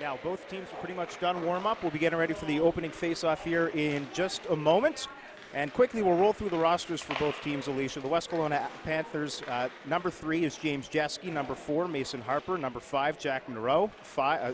Now, both teams are pretty much done warm-up. We'll be getting ready for the opening face-off here in just a moment. And quickly, we'll roll through the rosters for both teams, Alicia. The West Kelowna Panthers, number 3 is James Jeske. Number 4, Mason Harper. Number 5, Jack Monroe.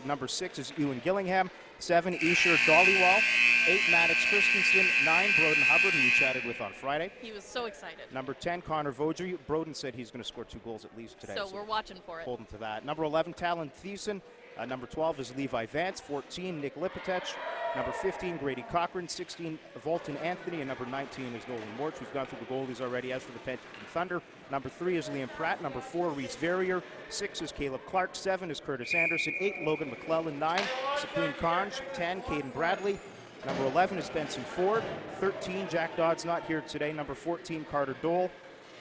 Number 6 is Ewan Gillingham. 7, Isher Dhaliwal. 8, Maddox Christensen. 9, Broden Hubbard, who we chatted with on Friday. He was so excited. Number 10, Connor Vaudry. Broden said he's going to score 2 goals at least today. So we're watching for it. Holding to that. Number 11, Talon Thiessen. Number 12 is Levi Vance. 14, Nick Lipetech. Number 15, Grady Cochran. 16, Volton Anthony. And number 19 is Nolan Morch. We've gone through the goalies already. As for the Penticton Thunder, number 3 is Liam Pratt. Number 4, Reese Verrier. 6 is Caleb Clark. 7 is Curtis Anderson. 8, Logan McClellan. 9, Sapeen Conj. 10, Caden Bradley. Number 11 is Benson Ford. 13, Jack Dodd's not here today. Number 14, Carter Dole.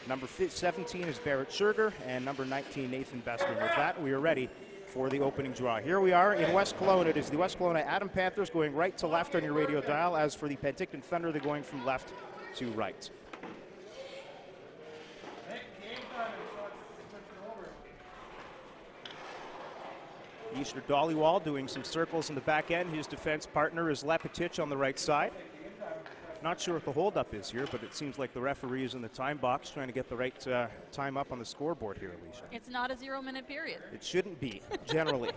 Number 17 is Barrett Scherger. And number 19, Nathan Bestman. With that, we are ready for the opening draw. Here we are in West Kelowna. It is the West Kelowna Adam Panthers going right to left on your radio dial. As for the Penticton Thunder, they're going from left to right. Isher Dhaliwal doing some circles in the back end. His defense partner is Lepetich on the right side. Not sure what the holdup is here, but it seems like the referee is in the time box trying to get the right time up on the scoreboard here, Alicia. It's not a 0-minute period. It shouldn't be, generally.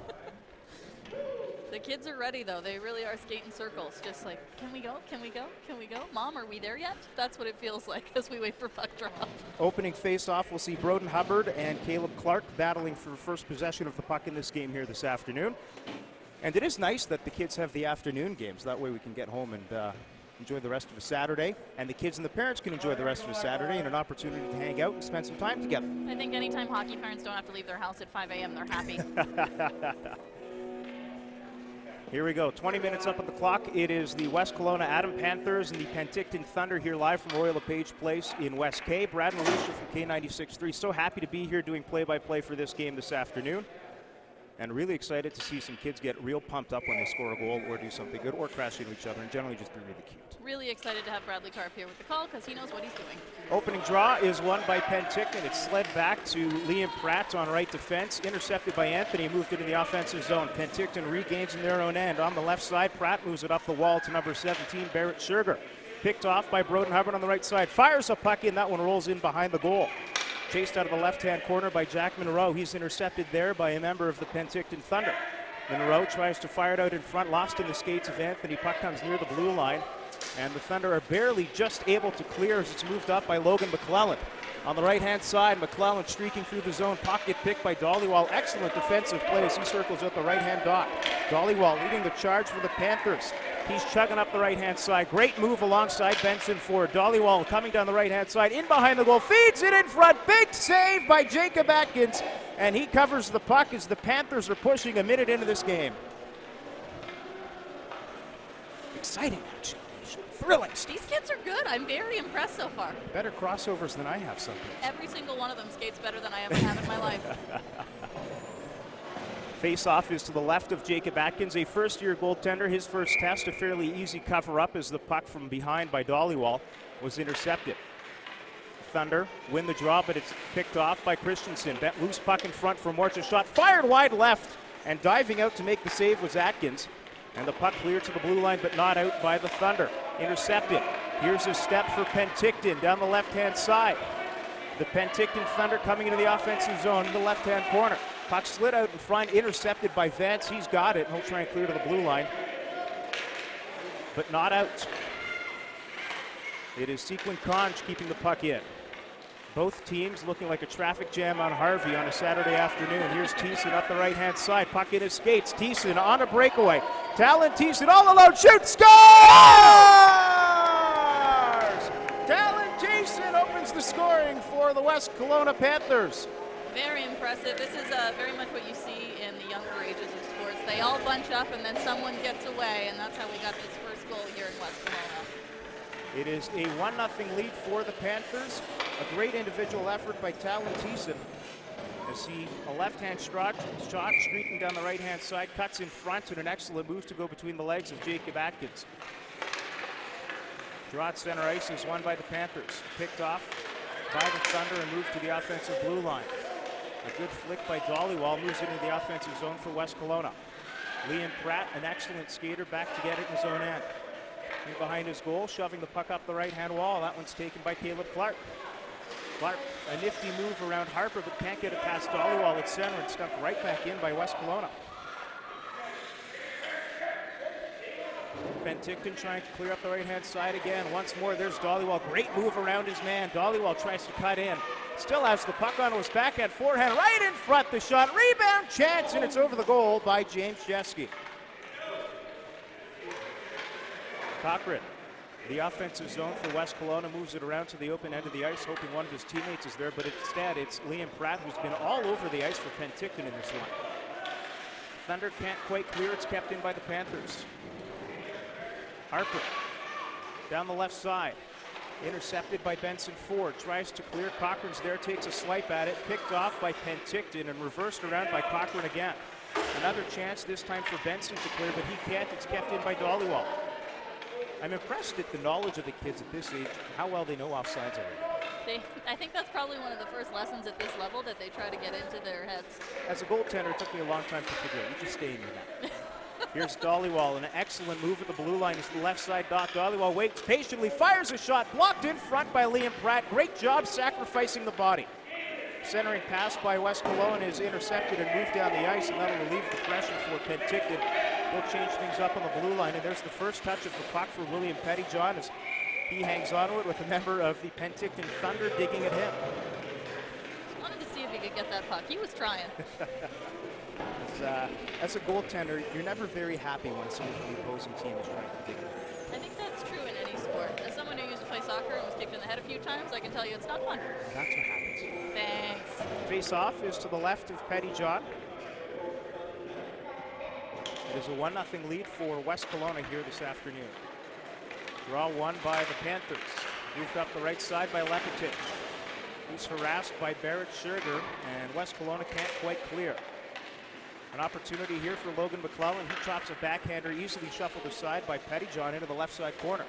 The kids are ready, though. They really are skating circles, just like, can we go? Can we go? Can we go? Mom, are we there yet? That's what it feels like as we wait for puck drop. Opening face-off, we'll see Broden Hubbard and Caleb Clark battling for first possession of the puck in this game here this afternoon. And it is nice that the kids have the afternoon games. That way we can get home and enjoy the rest of a Saturday, and the kids and the parents can enjoy the rest of a Saturday and an opportunity to hang out and spend some time together. I think anytime hockey parents don't have to leave their house at 5 a.m., they're happy. Here we go, 20 minutes up on the clock. It is the West Kelowna Adam Panthers and the Penticton Thunder here live from Royal LePage Place in West K. Brad and Alicia from K96.3. So happy to be here doing play-by-play for this game this afternoon. And really excited to see some kids get real pumped up when they score a goal or do something good or crash into each other and generally just be really cute. Really excited to have Bradley Karp here with the call because he knows what he's doing. Opening draw is won by Penticton. It's slid back to Liam Pratt on right defense. Intercepted by Anthony, moved into the offensive zone. Penticton regains in their own end. On the left side, Pratt moves it up the wall to number 17, Barrett Scherger. Picked off by Broden Hubbard on the right side. Fires a puck in. That one rolls in behind the goal. Chased out of the left-hand corner by Jack Monroe. He's intercepted there by a member of the Penticton Thunder. Monroe tries to fire it out in front, lost in the skates of Anthony. Puck comes near the blue line, and the Thunder are barely just able to clear as it's moved up by Logan McClellan. On the right-hand side, McClellan streaking through the zone. Pocket pick by Dhaliwal. Excellent defensive play as he circles out the right-hand dot. Dhaliwal leading the charge for the Panthers. He's chugging up the right-hand side. Great move alongside Benson Ford. Dhaliwal coming down the right-hand side. In behind the goal. Feeds it in front. Big save by Jacob Atkins. And he covers the puck as the Panthers are pushing a minute into this game. Exciting action. Thrilling. These kids are good. I'm very impressed so far. Better crossovers than I have sometimes. Every single one of them skates better than I ever have in my life. Face-off is to the left of Jacob Atkins, a first-year goaltender. His first test, a fairly easy cover-up as the puck from behind by Dhaliwal was intercepted. Thunder win the draw, but it's picked off by Christensen. Loose puck in front for Morch. A shot fired wide left, and diving out to make the save was Atkins. And the puck cleared to the blue line, but not out by the Thunder. Intercepted. Here's a step for Penticton down the left-hand side. The Penticton Thunder coming into the offensive zone in the left-hand corner. Puck slid out in front, intercepted by Vance. He's got it, and he'll try and clear to the blue line, but not out. It is Sequin Conj keeping the puck in. Both teams looking like a traffic jam on Harvey on a Saturday afternoon. Here's Thiessen up the right-hand side. Puck in his skates. Thiessen on a breakaway. Talon Thiessen all alone. Shoots. Scores! Talon Thiessen opens the scoring for the West Kelowna Panthers. Very impressive. This is very much what you see in the younger ages of sports. They all bunch up and then someone gets away, and that's how we got this first goal here in West Kelowna. It is a 1-0 lead for the Panthers. A great individual effort by Talon Thiessen as he, a left-hand shot streaking down the right-hand side, cuts in front and an excellent move to go between the legs of Jacob Atkins. Draw at center ice is won by the Panthers. Picked off by the Thunder and moved to the offensive blue line. A good flick by Dhaliwal moves into the offensive zone for West Kelowna. Liam Pratt, an excellent skater, back to get it in his own end. In behind his goal, shoving the puck up the right-hand wall. That one's taken by Caleb Clark. Clark, a nifty move around Harper, but can't get it past Dollywall at center and stumped right back in by West Kelowna. Penticton trying to clear up the right-hand side again. Once more, there's Dollywall. Great move around his man. Dollywall tries to cut in. Still has the puck on his backhand forehand right in front. The shot, rebound, chance, and it's over the goal by James Jeske. Cochran, the offensive zone for West Kelowna, moves it around to the open end of the ice, hoping one of his teammates is there, but instead it's Liam Pratt, who's been all over the ice for Penticton in this one. Thunder can't quite clear. It's kept in by the Panthers. Harper down the left side. Intercepted by Benson Ford. Tries to clear. Cochran's there, takes a swipe at it. Picked off by Penticton and reversed around by Cochran again. Another chance, this time for Benson to clear, but he can't. It's kept in by Dollywall. I'm impressed at the knowledge of the kids at this age, how well they know offsides already. I think that's probably one of the first lessons at this level that they try to get into their heads. As a goaltender, it took me a long time to figure out. You just stay in your net. Here's Dollywall, an excellent move at the blue line. It's the left side dot. Dollywall waits patiently, fires a shot, blocked in front by Liam Pratt. Great job sacrificing the body. Centering pass by West Kelowna is intercepted and moved down the ice, and that'll relieve the pressure for Penticton. They'll change things up on the blue line, and there's the first touch of the puck for William Pettyjohn as he hangs on to it with a member of the Penticton Thunder digging at him. Just wanted to see if he could get that puck. He was trying. As a goaltender, you're never very happy when someone from the opposing team is trying to dig it. I think that's true in any sport. As someone who used to play soccer and was kicked in the head a few times, I can tell you it's not fun. That's what happens. Thanks. Face-off is to the left of Pettyjohn. It is a 1-0 lead for West Kelowna here this afternoon. Draw won by the Panthers. Moved up the right side by Lepetich. He's harassed by Barrett Sugar, and West Kelowna can't quite clear. An opportunity here for Logan McClellan. He chops a backhander, easily shuffled aside by Pettyjohn into the left side corner.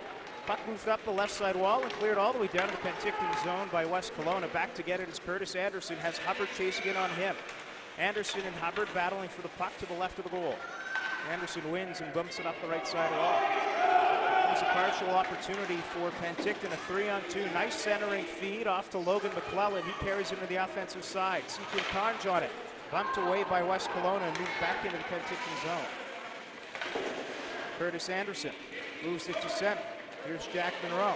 Puck moved up the left side wall and cleared all the way down to the Penticton zone by West Kelowna. Back to get it is Curtis Anderson, has Hubbard chasing in on him. Anderson and Hubbard battling for the puck to the left of the goal. Anderson wins and bumps it up the right side wall. There's a partial opportunity for Penticton, a 3-on-2. Nice centering feed off to Logan McClellan. He carries it into the offensive side. Seeking Conj on it. Bumped away by West Kelowna and moved back into the Penticton zone. Curtis Anderson moves it to center. Here's Jack Monroe.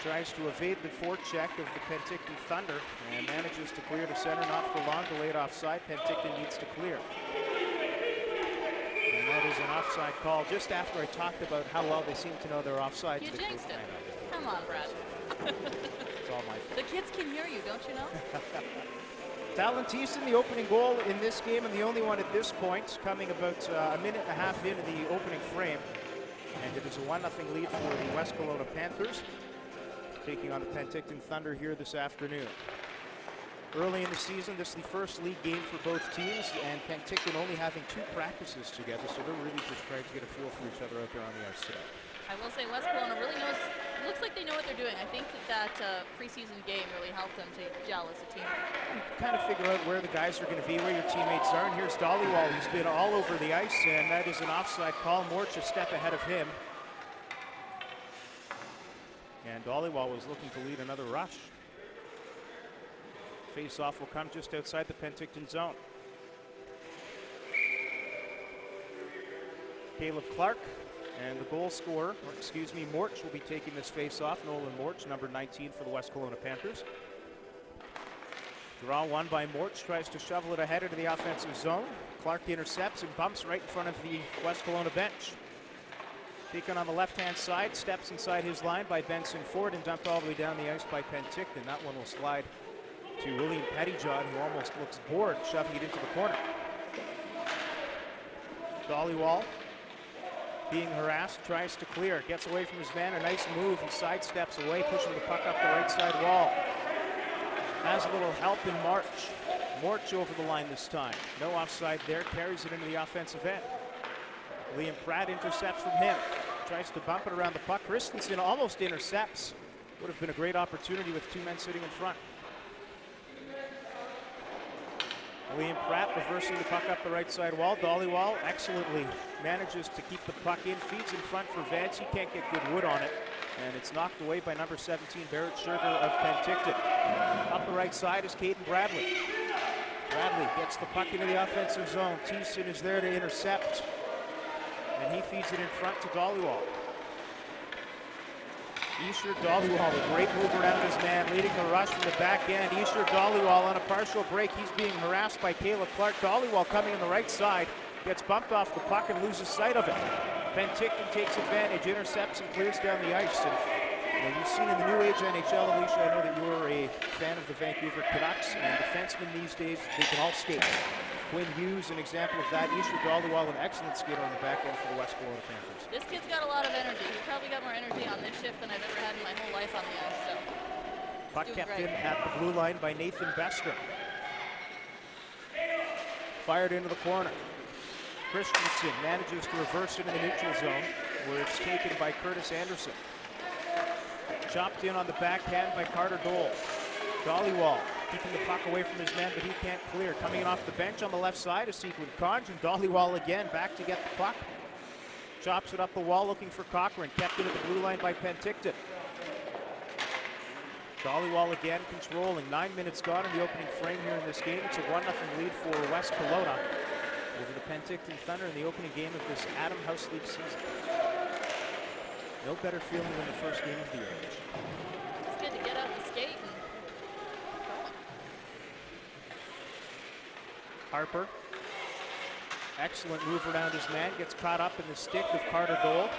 Tries to evade the forecheck of the Penticton Thunder and manages to clear to center, not for long, delayed offside. Penticton needs to clear. And that is an offside call just after I talked about how well they seem to know their offsides. You jinxed it. Come on, Brad. It's all my fault. The kids can hear you, don't you know? Talentison, the opening goal in this game, and the only one at this point, coming about a minute and a half into the opening frame. And it is a 1-0 lead for the West Kelowna Panthers, taking on the Penticton Thunder here this afternoon. Early in the season, this is the first league game for both teams, and Penticton only having 2 practices together, so they're really just trying to get a feel for each other out there on the ice today. I will say West Kelowna really knows, looks like they know what they're doing. I think that preseason game really helped them to gel as a team. You kind of figure out where the guys are going to be, where your teammates are, and here's Dollywall, who's been all over the ice, and that is an offside call. Morch a step ahead of him. And Dollywall was looking to lead another rush. Face-off will come just outside the Penticton zone. Caleb Clark and the goal scorer, or excuse me, Morch will be taking this face-off. Nolan Morch, number 19 for the West Kelowna Panthers. Draw won by Morch, tries to shovel it ahead into the offensive zone. Clark intercepts and bumps right in front of the West Kelowna bench. Taken on the left-hand side, steps inside his line by Benson Ford and dumped all the way down the ice by Penticton. That one will slide to William Pettyjohn, who almost looks bored, shoving it into the corner. Dollywall, being harassed, tries to clear, gets away from his man, a nice move, he sidesteps away, pushing the puck up the right side wall. Has a little help in March. Morch over the line this time. No offside there, carries it into the offensive end. Liam Pratt intercepts from him. Tries to bump it around the puck. Christensen almost intercepts. Would have been a great opportunity with 2 men sitting in front. Liam Pratt reversing the puck up the right side wall. Dollywall excellently manages to keep the puck in, feeds in front for Vance. He can't get good wood on it, and it's knocked away by number 17, Barrett Scherger of Penticton. Up the right side is Caden Bradley. Bradley gets the puck into the offensive zone. Thiessen is there to intercept, and he feeds it in front to Dollywall. Isher Dollywall, a great move around his man, leading the rush from the back end. Isher Dollywall on a partial break. He's being harassed by Caleb Clark. Dollywall coming on the right side, gets bumped off the puck and loses sight of it. Penticton takes advantage, intercepts and clears down the ice. And you've seen in the new age NHL, Alicia, I know that you are a fan of the Vancouver Canucks, and defensemen these days, they can all skate. Quinn Hughes, an example of that. Isher Dollywall, an excellent skater on the back end for the West Kelowna Panthers. This kid's got a lot of energy. He probably got more energy on this shift than I've ever had in my whole life on the ice. So puck kept in at the blue line by Nathan Bester. Fired into the corner. Christensen manages to reverse it in the neutral zone, where it's taken by Curtis Anderson. Chopped in on the backhand by Carter Dole. Dollywall keeping the puck away from his man, but he can't clear. Coming in off the bench on the left side is Sequin Conj, and Dollywall again back to get the puck. Chops it up the wall looking for Cochran. Kept it at the blue line by Penticton. Dollywall again controlling. 9 minutes gone in the opening frame here in this game. It's a 1-0 lead for West Kelowna over the Penticton Thunder in the opening game of this Adam House League season. No better feeling than the first game of the year. It's good to get out and skate and Harper, excellent move around his man, gets caught up in the stick of Carter Dole.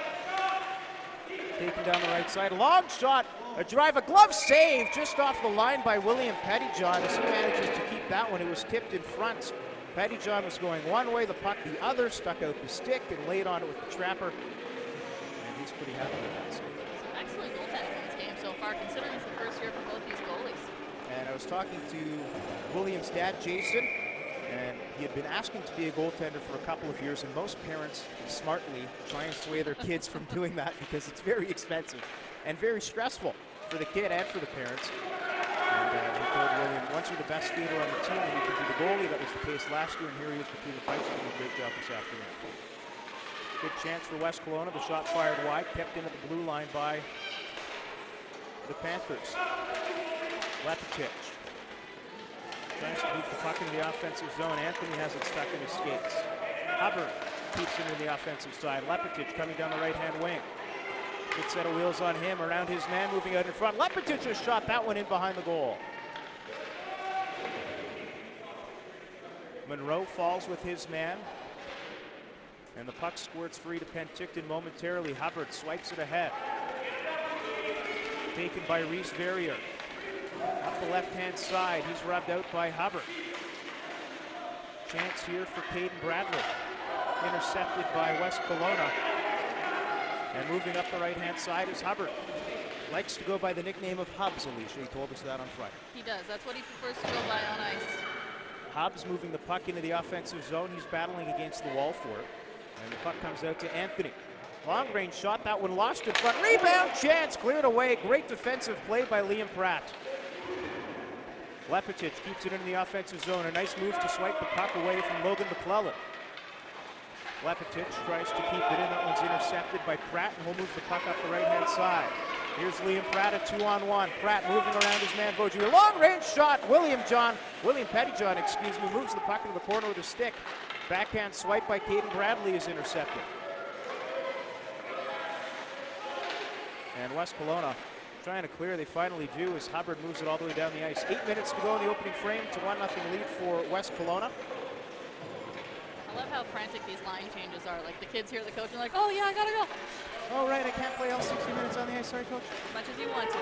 Taken down the right side, long shot, a drive, a glove save just off the line by William Pettyjohn as he manages to keep that one. It was tipped in front. Pettyjohn was going one way, the puck the other, stuck out the stick and laid on it with the trapper. And he's pretty happy with that save. Excellent goaltending in this game so far, considering it's the first year for both these goalies. And I was talking to William's dad, Jason, and he had been asking to be a goaltender for a couple of years, and most parents smartly try and sway their kids from doing that because it's very expensive and very stressful for the kid and for the parents. And he told William, once you're the best skater on the team, then you can be the goalie. That was the case last year, and here he is between the pipes doing a great job this afternoon. Good chance for West Kelowna. The shot fired wide, kept in at the blue line by the Panthers. Lepetich tries to move the puck into the offensive zone. Anthony has it stuck in his skates. Hubbard keeps it in the offensive side. Lepetich coming down the right-hand wing. Good set of wheels on him, around his man, moving out in front. Lepetich has shot that one in behind the goal. Monroe falls with his man, and the puck squirts free to Penticton momentarily. Hubbard swipes it ahead. Taken by Reese Verrier. Up the left-hand side, he's rubbed out by Hubbard. Chance here for Caden Bradley. Intercepted by West Kelowna. And moving up the right-hand side is Hubbard. Likes to go by the nickname of Hubs, Alicia. He told us that on Friday. He does. That's what he prefers to go by on ice. Hubs moving the puck into the offensive zone. He's battling against the wall for it. And the puck comes out to Anthony. Long-range shot, that one lost in front. Rebound, chance, cleared away. Great defensive play by Liam Pratt. Lepetich keeps it into the offensive zone. A nice move to swipe the puck away from Logan McClellan. Lepetich tries to keep it in. That one's intercepted by Pratt, and will move the puck up the right-hand side. Here's Liam Pratt at 2-on-1. Pratt moving around his man, Beaudry. A long-range shot. William Pettyjohn, moves the puck into the corner with a stick. Backhand swipe by Caden Bradley is intercepted. And West Kelowna trying to clear. They finally do as Hubbard moves it all the way down the ice. 8 minutes to go in the opening frame. It's a 1-0 lead for West Kelowna. I love how frantic these line changes are. Like the kids hear the coach and like, oh yeah, I gotta go. Oh right, I can't play all 60 minutes on the ice. Sorry, coach. As much as you want to.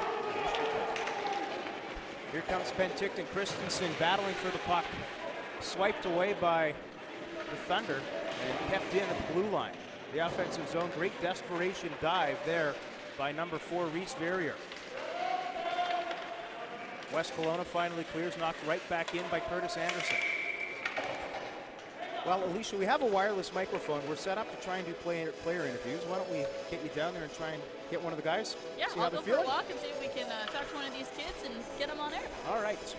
Here comes Penticton. Christensen battling for the puck. Swiped away by the Thunder and kept in at the blue line. The offensive zone, great desperation dive there by number 4, Reese Verrier. West Kelowna finally clears, knocked right back in by Curtis Anderson. Well, Alicia, we have a wireless microphone. We're set up to try and do player interviews. Why don't we get you down there and try and get one of the guys? Yeah, I'll go for a walk and see if we can talk to one of these kids and get them on air. All right.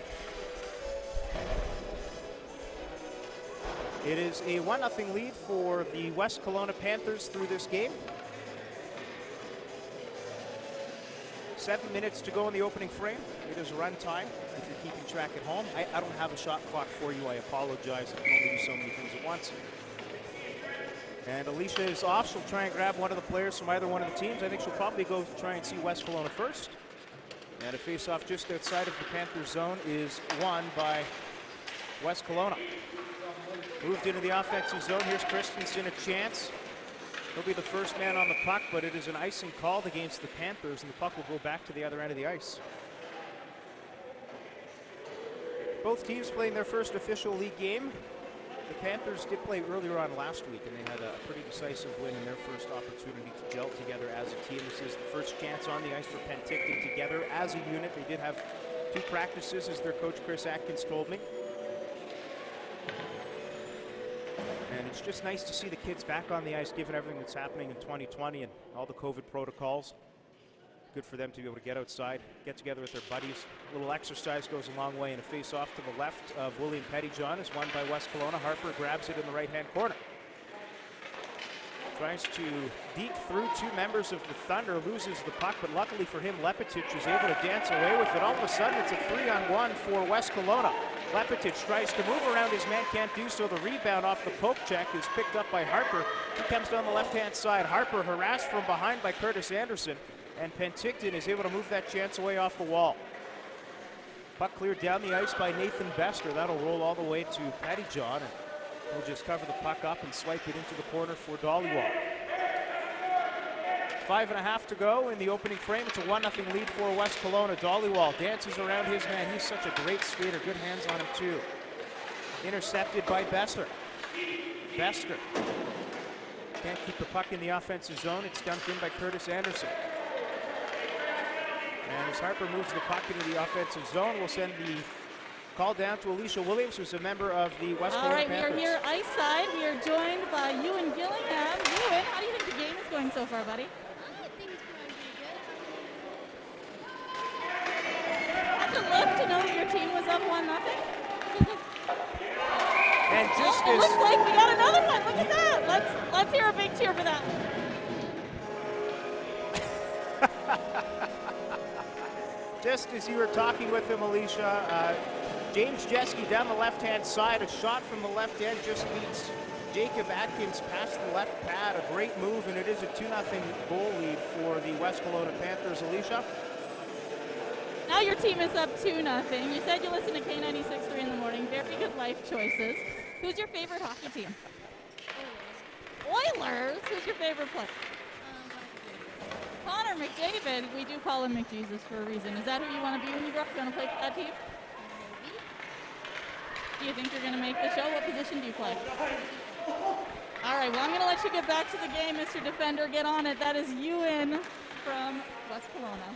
It is a 1-0 lead for the West Kelowna Panthers through this game. 7 minutes to go in the opening frame. It is run time if you're keeping track at home. I don't have a shot clock for you. I apologize. I can only do so many things at once. And Alicia is off. She'll try and grab one of the players from either one of the teams. I think she'll probably go try and see West Kelowna first. And a face-off just outside of the Panthers zone is won by West Kelowna. Moved into the offensive zone. Here's Christensen, a chance. He'll be the first man on the puck, but it is an icing called against the Panthers, and the puck will go back to the other end of the ice. Both teams playing their first official league game. The Panthers did play earlier on last week, and they had a pretty decisive win in their first opportunity to gel together as a team. This is the first chance on the ice for Penticton together as a unit. They did have 2 practices, as their coach Chris Atkins told me. And it's just nice to see the kids back on the ice, given everything that's happening in 2020 and all the COVID protocols. Good for them to be able to get outside, get together with their buddies. A little exercise goes a long way, and a face-off to the left of William Penticton is won by West Kelowna. Harper grabs it in the right-hand corner. Tries to deke through 2 members of the Thunder, loses the puck, but luckily for him, Lepetic is able to dance away with it. All of a sudden, it's a 3-on-1 for West Kelowna. Lepetic tries to move around his man, can't do so. The rebound off the poke check is picked up by Harper. He comes down the left-hand side. Harper harassed from behind by Curtis Anderson, and Penticton is able to move that chance away off the wall. Puck cleared down the ice by Nathan Bester. That'll roll all the way to Penticton, and he'll just cover the puck up and swipe it into the corner for Dollywall. 5.5 to go in the opening frame. It's a 1-0 lead for West Kelowna. Dollywall dances around his man. He's such a great skater. Good hands on him, too. Intercepted by Bester. Bester can't keep the puck in the offensive zone. It's dumped in by Curtis Anderson. And as Harper moves the puck into the offensive zone, we'll send the call down to Alicia Williams, who's a member of the West Kelowna Panthers. We are here ice side. We are joined by Ewan Gillingham. Ewan, how do you think the game is going so far, buddy? I think it's going pretty How'd you look to know that your team was up 1-0? And just it as looks like we got another one. Look at that. Let's hear a big cheer for that. just as you were talking with him, Alicia, James Jeske down the left-hand side. A shot from the left end just beats Jacob Atkins past the left pad. A great move, and it is a 2-0 goal lead for the West Kelowna Panthers. Alicia? Now your team is up 2-0. You said you listen to K96.3 in the morning. Very good life choices. Who's your favorite hockey team? Oilers. Who's your favorite player? Connor McDavid. We do call him McJesus for a reason. Is that who you want to be when you grow up? You want to play for that team? Do you think you're going to make the show? What position do you play? All right, well, I'm going to let you get back to the game, Mr. Defender. Get on it. That is Ewan from West Kelowna.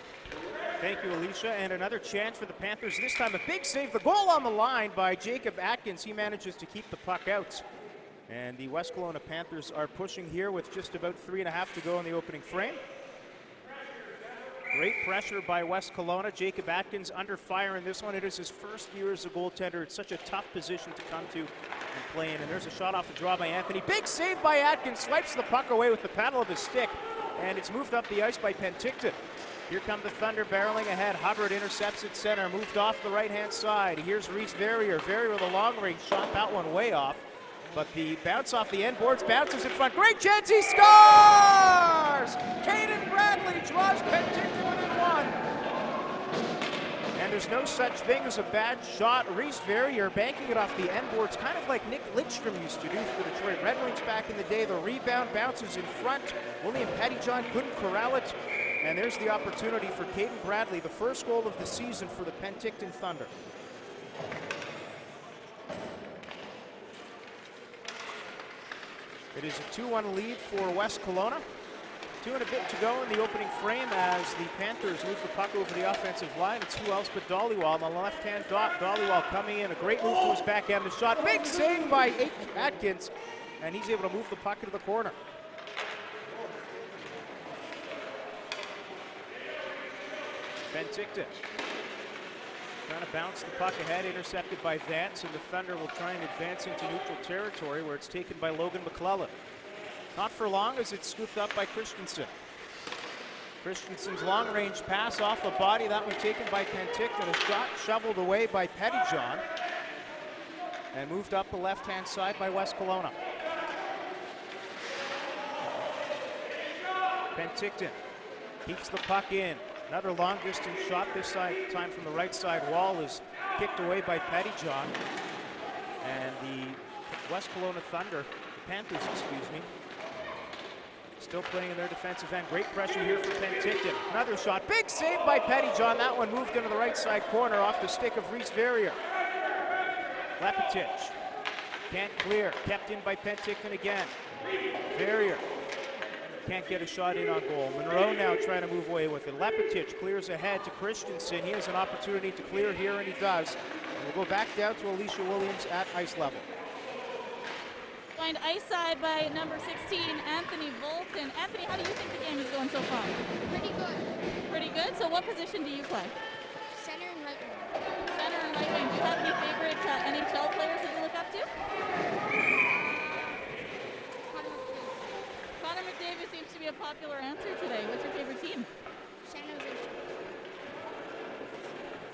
Thank you, Alicia. And another chance for the Panthers. This time a big save. The goal on the line by Jacob Atkins. He manages to keep the puck out. And the West Kelowna Panthers are pushing here with just about 3.5 to go in the opening frame. Great pressure by West Kelowna. Jacob Atkins under fire in this one. It is his first year as a goaltender. It's such a tough position to come to and play in. And there's a shot off the draw by Anthony. Big save by Atkins. Swipes the puck away with the paddle of his stick. And it's moved up the ice by Penticton. Here come the Thunder barreling ahead. Hubbard intercepts at center. Moved off the right-hand side. Here's Reese Verrier. Verrier with a long-range shot. That one way off. But the bounce off the end boards bounces in front. Great chance. He scores! Caden Bradley draws Penticton within one. And there's no such thing as a bad shot. Reese Verrier banking it off the end boards, kind of like Nick Lidstrom used to do for the Detroit Red Wings back in the day. The rebound bounces in front. William Penticton couldn't corral it. And there's the opportunity for Caden Bradley, the first goal of the season for the Penticton Thunder. It is a 2-1 lead for West Kelowna. 2 and a bit to go in the opening frame as the Panthers move the puck over the offensive line. It's who else but Dollywall on the left-hand dot. Dollywall coming in, a great move to his backhand shot. Big save by Atkins, and he's able to move the puck into the corner. Penticton Trying to bounce the puck ahead, intercepted by Vance, and the Thunder will try and advance into neutral territory where it's taken by Logan McClellan. Not for long as it's scooped up by Christensen. Christensen's long-range pass off the body, that one taken by Penticton. A shot shoveled away by Pettyjohn and moved up the left-hand side by West Kelowna. Penticton keeps the puck in. Another long-distance shot, this time from the right side wall, is kicked away by Pettyjohn. And the West Kelowna Thunder, Panthers, excuse me, still playing in their defensive end. Great pressure here for Penticton. Another shot, big save by Pettyjohn. That one moved into the right side corner off the stick of Reese Verrier. Lepetich can't clear, kept in by Penticton again. Verrier can't get a shot in on goal. Monroe now trying to move away with it. Lepetich clears ahead to Christensen. He has an opportunity to clear here, and he does. And we'll go back down to Alicia Williams at ice level. Joined ice side by number 16, Anthony Volton. Anthony, how do you think the game is going so far? Pretty good. Pretty good. So what position do you play? Center and right wing. Center and right wing. Do you have any favorite NHL players that you look up to? Connor McDavid seems to be a popular answer today. What's your favorite team? San Jose Sharks.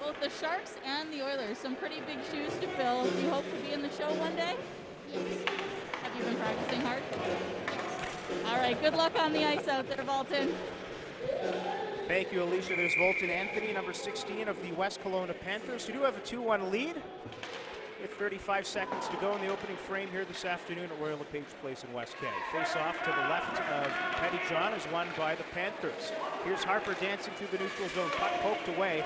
Both the Sharks and the Oilers. Some pretty big shoes to fill. Do you hope to be in the show one day? Yes. Have you been practicing hard? Yes. All right, good luck on the ice out there, Volton. Thank you, Alicia. There's Volton Anthony, number 16 of the West Kelowna Panthers, who do have a 2-1 lead with 35 seconds to go in the opening frame here this afternoon at Royal LePage Place in West Kay. Face off to the left of Pettyjohn is won by the Panthers. Here's Harper dancing through the neutral zone, puck poked away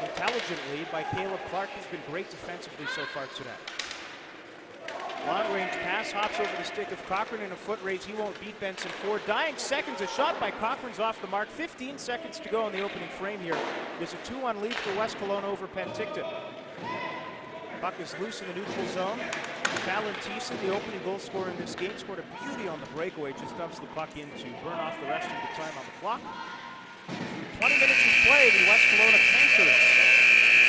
intelligently by Caleb Clark, who's been great defensively so far tonight. Long-range pass, hops over the stick of Cochran in a foot race. He won't beat Benson for dying seconds. A shot by Cochran's off the mark. 15 seconds to go in the opening frame here. There's a 2-1 lead for West Kelowna over Penticton. Puck is loose in the neutral zone. Fallon Thiessen, the opening goal scorer in this game, scored a beauty on the breakaway. Just dumps the puck in to burn off the rest of the time on the clock. 20 minutes of play, the West Kelowna Panthers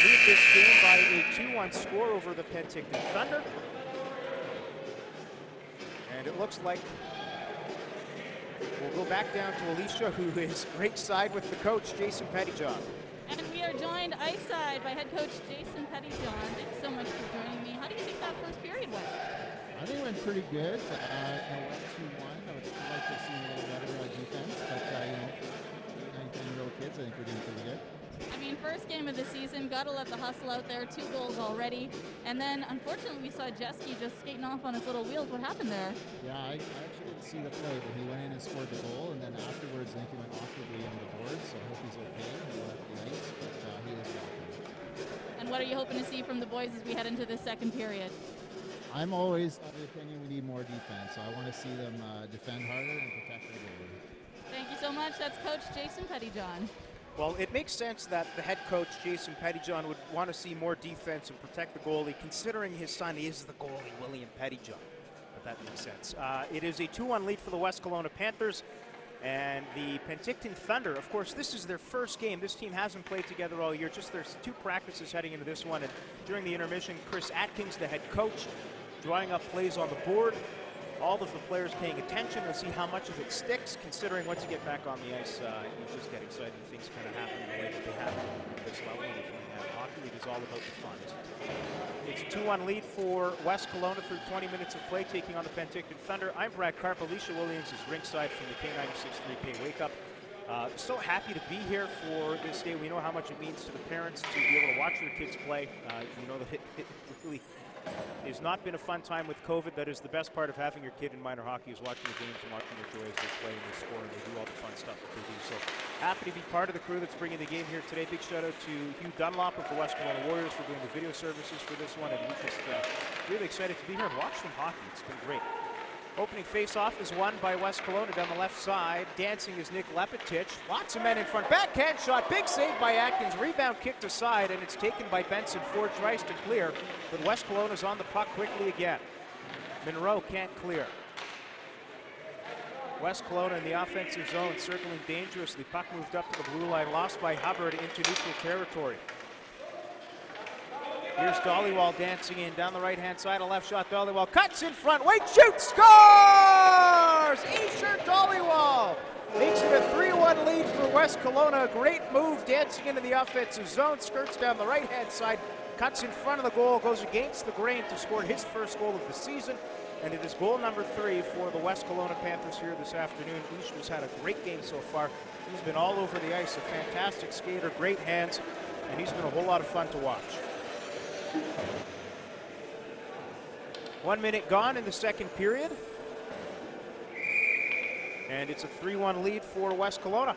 lead this game by a 2-1 score over the Penticton Thunder. And it looks like we'll go back down to Alicia, who is right side with the coach, Jason Pettyjohn. And we are joined ice side by head coach Jason Pettyjohn. Thanks so much for joining me. How do you think that first period went? I think it went pretty good. It went 2-1. I would like to see a little better defense, but for 19-year-old kids, I think we're doing pretty good. I mean, first game of the season, got to let the hustle out there. 2 goals already. And then, unfortunately, we saw Jeske just skating off on his little wheels. What happened there? Yeah, I actually didn't see the play, but he went in and scored the goal, and then afterwards, I think he went awkwardly into the board, so I hope he's okay. He left the ice, but he is welcome. And what are you hoping to see from the boys as we head into the second period? I'm always of the opinion we need more defense, so I want to see them defend harder and protect the goal. Thank you so much. That's Coach Jason Pettyjohn. Well, it makes sense that the head coach, Jason Pettyjohn, would want to see more defense and protect the goalie, considering his son is the goalie, William Pettyjohn. But that makes sense. It is a 2-1 lead for the West Kelowna Panthers. And the Penticton Thunder, of course, this is their first game. This team hasn't played together all year. Just there's 2 practices heading into this one. And during the intermission, Chris Atkins, the head coach, drawing up plays on the board. All of the players paying attention. We'll see how much of it sticks, considering once you get back on the ice, you just get excited and things kind of happen the way that they happen at this level. When you're playing out hockey league, is all about the fun. It's a 2-1 lead for West Kelowna through 20 minutes of play, taking on the Penticton Thunder. I'm Brad Karp. Alicia Williams is ringside from the K96.3 Wake Up. So happy to be here for this day. We know how much it means to the parents to be able to watch their kids play. You know that it really has not been a fun time with COVID. That is the best part of having your kid in minor hockey, is watching the games and watching their joy as they play and they score and they do all the fun stuff that they do. So happy to be part of the crew that's bringing the game here today. Big shout out to Hugh Dunlop of the West Kelowna Warriors for doing the video services for this one. And we're just really excited to be here and watch some hockey. It's been great. Opening face-off is won by West Kelowna down the left side. Dancing is Nick Lepetich. Lots of men in front. Backhand shot. Big save by Atkins. Rebound kicked aside, and it's taken by Benson. Ford tries to clear, but West Kelowna's on the puck quickly again. Monroe can't clear. West Kelowna in the offensive zone, circling dangerously. Puck moved up to the blue line, lost by Hubbard into neutral territory. Here's Dollywall dancing in down the right-hand side. A left shot. Dollywall cuts in front. Wait, shoots, scores! Isher Dollywall makes it a 3-1 lead for West Kelowna. A great move dancing into the offensive zone. Skirts down the right-hand side. Cuts in front of the goal. Goes against the grain to score his first goal of the season. And it is goal number 3 for the West Kelowna Panthers here this afternoon. Isher's had a great game so far. He's been all over the ice. A fantastic skater. Great hands. And he's been a whole lot of fun to watch. 1 minute gone in the second period. And it's a 3-1 lead for West Kelowna.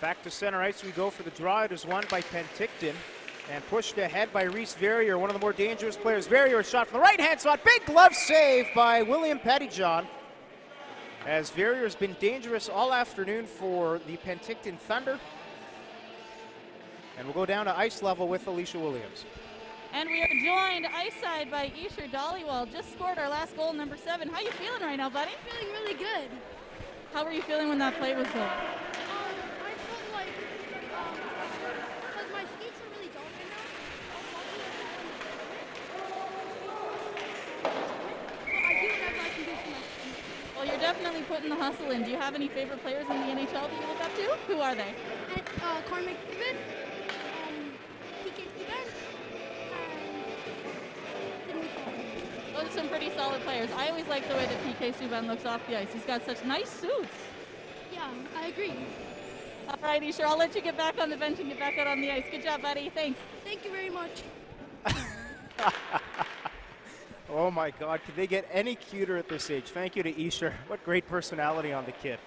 Back to center ice we go for the draw. It is won by Penticton and pushed ahead by Reese Verrier, one of the more dangerous players. Verrier, a shot from the right-hand side. Big glove save by William Pettyjohn. As Verrier has been dangerous all afternoon for the Penticton Thunder. And we'll go down to ice level with Alicia Williams. And we are joined ice side by Isher Dollywall. Just scored our last goal, number 7. How you feeling right now, buddy? Feeling really good. How were you feeling when that play was going? I felt like, because my skates are really dull right now, but I do whatever I can do for my team. Well, you're definitely putting the hustle in. Do you have any favorite players in the NHL that you look up to? Who are they? And Cormac David, PK Steven, and Those are some pretty solid players. I always like the way that PK Subban looks off the ice. He's got such nice suits. yeah, I agree. All right, Isher, I'll let you get back on the bench and get back out on the ice. Good job, buddy. Thanks. Thank you very much. Oh my God, could they get any cuter at this age? Thank you to Isher. What great personality on the kid.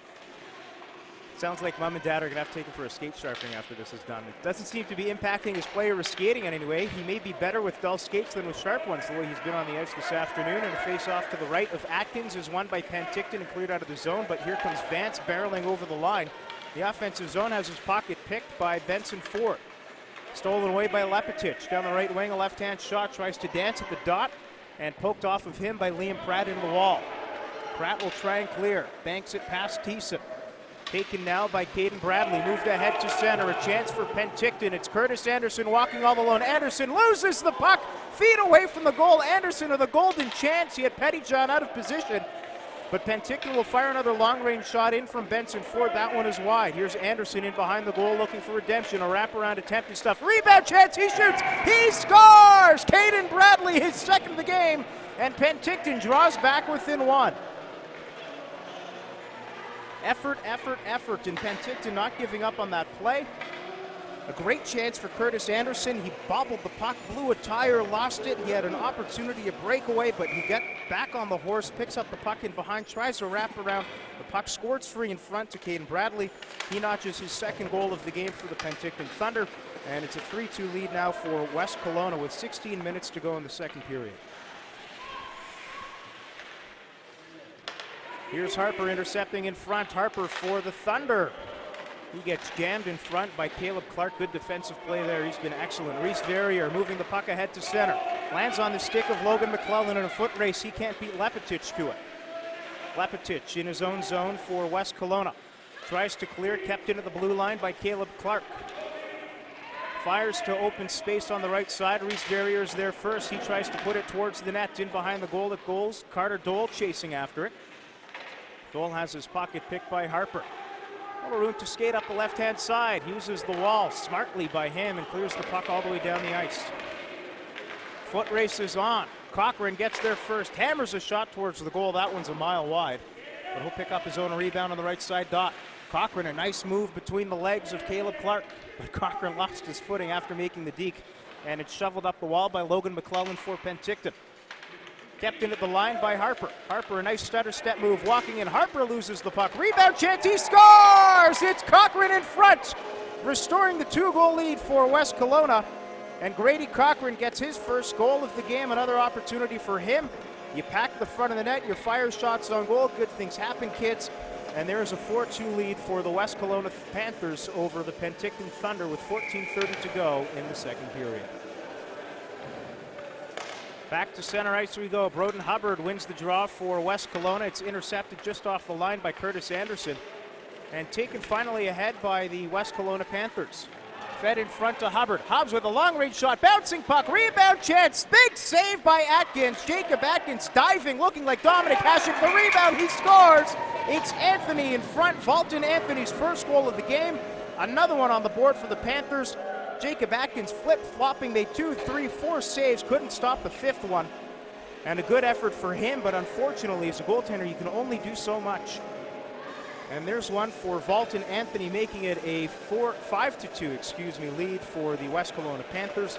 Sounds like mom and dad are going to have to take him for a skate sharpening after this is done. It doesn't seem to be impacting his player with skating in any way. He may be better with dull skates than with sharp ones, the way he's been on the ice this afternoon. And a face-off to the right of Atkins is won by Penticton and cleared out of the zone. But here comes Vance barreling over the line. The offensive zone has his pocket picked by Benson Ford. Stolen away by Lepetich. Down the right wing, a left-hand shot. Tries to dance at the dot and poked off of him by Liam Pratt into the wall. Pratt will try and clear. Banks it past Thiessen. Taken now by Caden Bradley. Moved ahead to center. A chance for Penticton. It's Curtis Anderson walking all alone. Anderson loses the puck. Feet away from the goal. Anderson with a golden chance. He had Pettyjohn out of position. But Penticton will fire another long-range shot in from Benson Ford. That one is wide. Here's Anderson in behind the goal looking for redemption. A wraparound attempt and stuff. Rebound chance. He shoots. He scores! Caden Bradley, his second of the game. And Penticton draws back within 1. Effort, effort, effort. And Penticton not giving up on that play. A great chance for Curtis Anderson. He bobbled the puck, blew a tire, lost it. He had an opportunity to break away, but he got back on the horse, picks up the puck in behind, tries to wrap around. The puck squirts free in front to Caden Bradley. He notches his second goal of the game for the Penticton Thunder, and it's a 3-2 lead now for West Kelowna with 16 minutes to go in the second period. Here's Harper intercepting in front. Harper for the Thunder. He gets jammed in front by Caleb Clark. Good defensive play there. He's been excellent. Reese Verrier moving the puck ahead to center. Lands on the stick of Logan McClellan in a foot race. He can't beat Lepetich to it. Lepetich in his own zone for West Kelowna. Tries to clear, kept into the blue line by Caleb Clark. Fires to open space on the right side. Reese Verrier's there first. He tries to put it towards the net. In behind the goal at goals. Carter Dole chasing after it. Dole has his pocket picked by Harper. Little room to skate up the left-hand side. Uses the wall smartly by him and clears the puck all the way down the ice. Foot race is on. Cochran gets there first. Hammers a shot towards the goal. That one's a mile wide. But he'll pick up his own rebound on the right side dot. Cochran, a nice move between the legs of Caleb Clark. But Cochran lost his footing after making the deke. And it's shoveled up the wall by Logan McClellan for Penticton. Kept in at the line by Harper. Harper, a nice stutter step move, walking in. Harper loses the puck. Rebound chance, he scores! It's Cochran in front, restoring the 2-goal lead for West Kelowna. And Grady Cochran gets his first goal of the game. Another opportunity for him. You pack the front of the net, you fire shots on goal. Good things happen, kids. And there is a 4-2 lead for the West Kelowna Panthers over the Penticton Thunder with 14:30 to go in the second period. Back to center ice we go. Broden Hubbard wins the draw for West Kelowna. It's intercepted just off the line by Curtis Anderson and taken finally ahead by the West Kelowna Panthers. Fed in front to Hubbard. Hobbs with a long-range shot. Bouncing puck. Rebound chance. Big save by Atkins. Jacob Atkins diving, looking like Dominic Hasek. The rebound, he scores. It's Anthony in front. Vaulton Anthony's first goal of the game. Another one on the board for the Panthers. Jacob Atkins flip-flopping. Made 2, 3, 4 saves. Couldn't stop the fifth one. And a good effort for him, but unfortunately, as a goaltender, you can only do so much. And there's one for Vaulton Anthony, making it a 5-2 lead for the West Kelowna Panthers.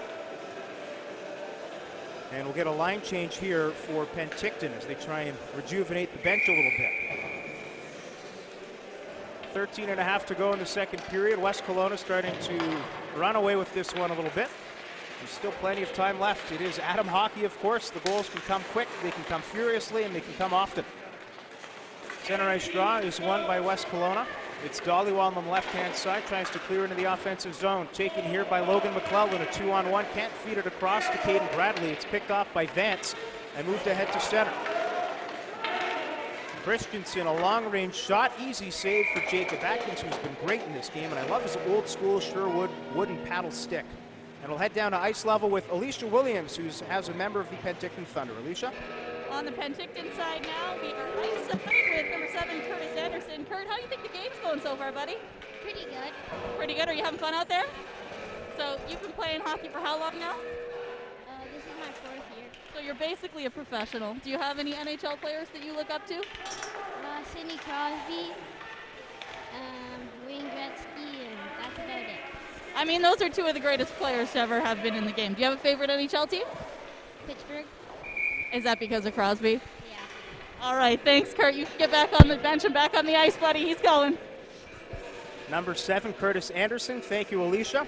And we'll get a line change here for Penticton as they try and rejuvenate the bench a little bit. 13 and a half to go in the second period. West Kelowna starting to run away with this one a little bit. There's still plenty of time left. It is Atom hockey, of course. The goals can come quick, they can come furiously, and they can come often. Center ice draw is won by West Kelowna. It's Dollywall on the left-hand side, tries to clear into the offensive zone. Taken here by Logan McClellan, a 2-on-1. Can't feed it across to Caden Bradley. It's picked off by Vance and moved ahead to center. Christensen, a long-range shot. Easy save for Jacob Atkins, who's been great in this game. And I love his old-school Sherwood wooden paddle stick. And we'll head down to ice level with Alicia Williams, who has a member of the Penticton Thunder. Alicia? On the Penticton side now, we are ice side with number 7, Curtis Anderson. Kurt, how do you think the game's going so far, buddy? Pretty good. Pretty good. Are you having fun out there? So you've been playing hockey for how long now? This is my 4th year. So you're basically a professional. Do you have any NHL players that you look up to? Sidney Crosby, Wayne Gretzky, and that's about it. I mean, those are 2 of the greatest players to ever have been in the game. Do you have a favorite NHL team? Pittsburgh? Is that because of Crosby? Yeah. All right, thanks, Kurt. You can get back on the bench and back on the ice, buddy. He's going. Number 7, Curtis Anderson. Thank you, Alicia.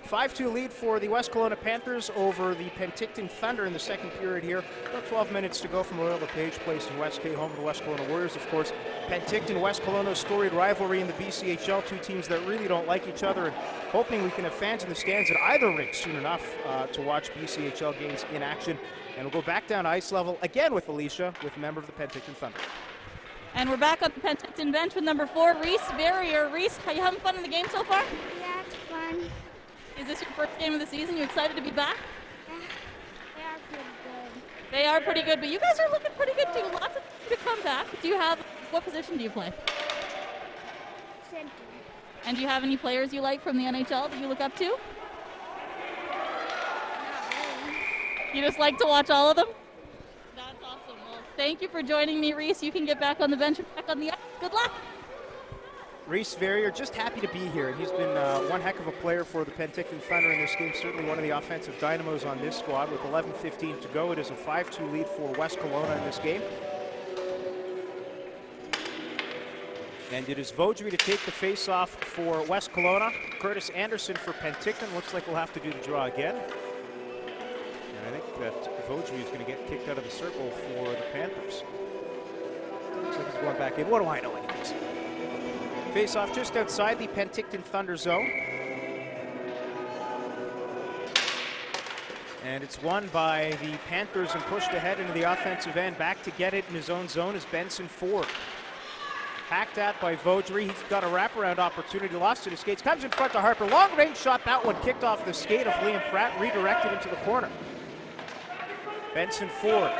5-2 lead for the West Kelowna Panthers over the Penticton Thunder in the second period here. About 12 minutes to go from Royal LePage Place in West K, home of the West Kelowna Warriors, of course. Penticton, West Kelowna's storied rivalry in the BCHL, 2 teams that really don't like each other, and hoping we can have fans in the stands at either rink soon enough to watch BCHL games in action. And we'll go back down to ice level again with Alicia, with a member of the Penticton Thunder. And we're back on the Penticton bench with number 4, Reese Verrier. Reese, are you having fun in the game so far? Yeah, it's fun. Is this your first game of the season? You excited to be back? They are pretty good. They are pretty good, but you guys are looking pretty good too. Lots of to come back. What position do you play? Center. And do you have any players you like from the NHL that you look up to? Not really. You just like to watch all of them? That's awesome. Well, thank you for joining me, Reese. You can get back on the bench and back on the ice. Good luck. Reese Verrier, just happy to be here. And he's been one heck of a player for the Penticton Thunder in this game. Certainly one of the offensive dynamos on this squad. With 11:15 to go, it is a 5-2 lead for West Kelowna in this game. And it is Vaudry to take the face-off for West Kelowna. Curtis Anderson for Penticton. Looks like we'll have to do the draw again. And I think that Vaudry is going to get kicked out of the circle for the Panthers. Looks like he's going back in. What do I know anyways? Face-off just outside the Penticton Thunder zone. And it's won by the Panthers and pushed ahead into the offensive end. Back to get it in his own zone is Benson Ford. Hacked at by Vaudry. He's got a wraparound opportunity. Lost it. His skates. Comes in front to Harper. Long range shot. That one kicked off the skate of Liam Pratt. Redirected into the corner. Benson Ford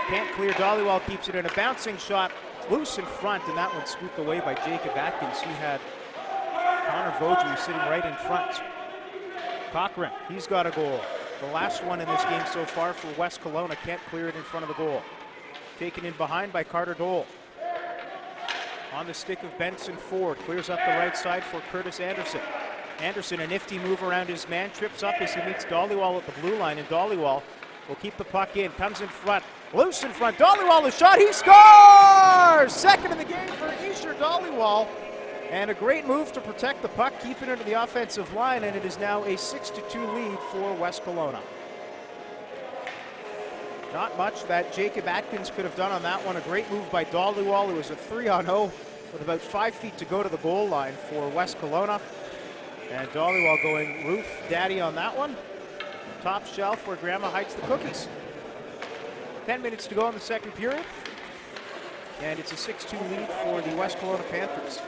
can't clear. Dollywall keeps it in. A bouncing shot. Loose in front. And that one scooped away by Jacob Atkins. He had Connor Vaudry sitting right in front. Cochran. He's got a goal. The last one in this game so far for West Kelowna. Can't clear it in front of the goal. Taken in behind by Carter Dole. On the stick of Benson Ford. Clears up the right side for Curtis Anderson. Anderson, a nifty move around his man. Trips up as he meets Dollywall at the blue line. And Dollywall will keep the puck in. Comes in front. Loose in front. Dollywall, a shot. He scores! Second of the game for Isher Dollywall. And a great move to protect the puck. Keep it into the offensive line. And it is now a 6-2 lead for West Kelowna. Not much that Jacob Atkins could have done on that one. A great move by Dollywall. It was a 3-on-0 with about 5 feet to go to the goal line for West Kelowna. And Dollywall going roof daddy on that one. Top shelf where Grandma hides the cookies. 10 minutes to go in the second period. And it's a 6-2 lead for the West Kelowna Panthers.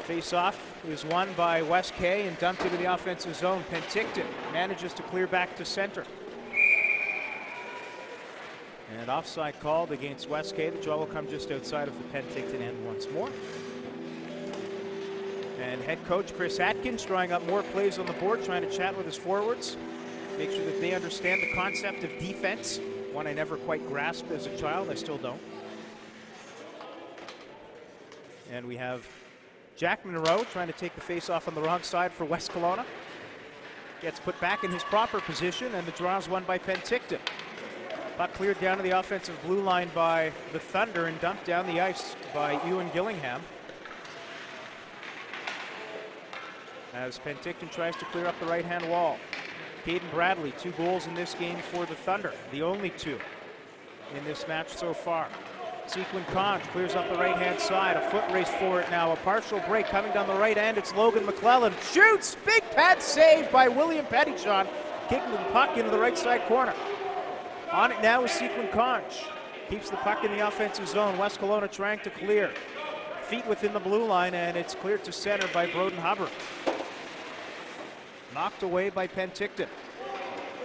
Face-off is won by West K and dumped into the offensive zone. Penticton manages to clear back to center. And offside called against West K. The draw will come just outside of the Penticton end once more. And head coach Chris Atkins drawing up more plays on the board, trying to chat with his forwards, make sure that they understand the concept of defense, one I never quite grasped as a child. I still don't. And we have Jack Monroe trying to take the face-off on the wrong side for West Kelowna. Gets put back in his proper position, and the draw is won by Penticton. Puck cleared down to the offensive blue line by the Thunder and dumped down the ice by Ewan Gillingham. As Penticton tries to clear up the right-hand wall. Caden Bradley, 2 goals in this game for the Thunder, the only 2 in this match so far. Sequin Conch clears up the right-hand side, a foot race for it now, a partial break coming down the right end. It's Logan McClellan, shoots, big pad save by William Penticton, kicking the puck into the right side corner. On it now is Sequin Conch, keeps the puck in the offensive zone. West Kelowna trying to clear. Feet within the blue line, and it's cleared to center by Broden Hubbard. Knocked away by Penticton.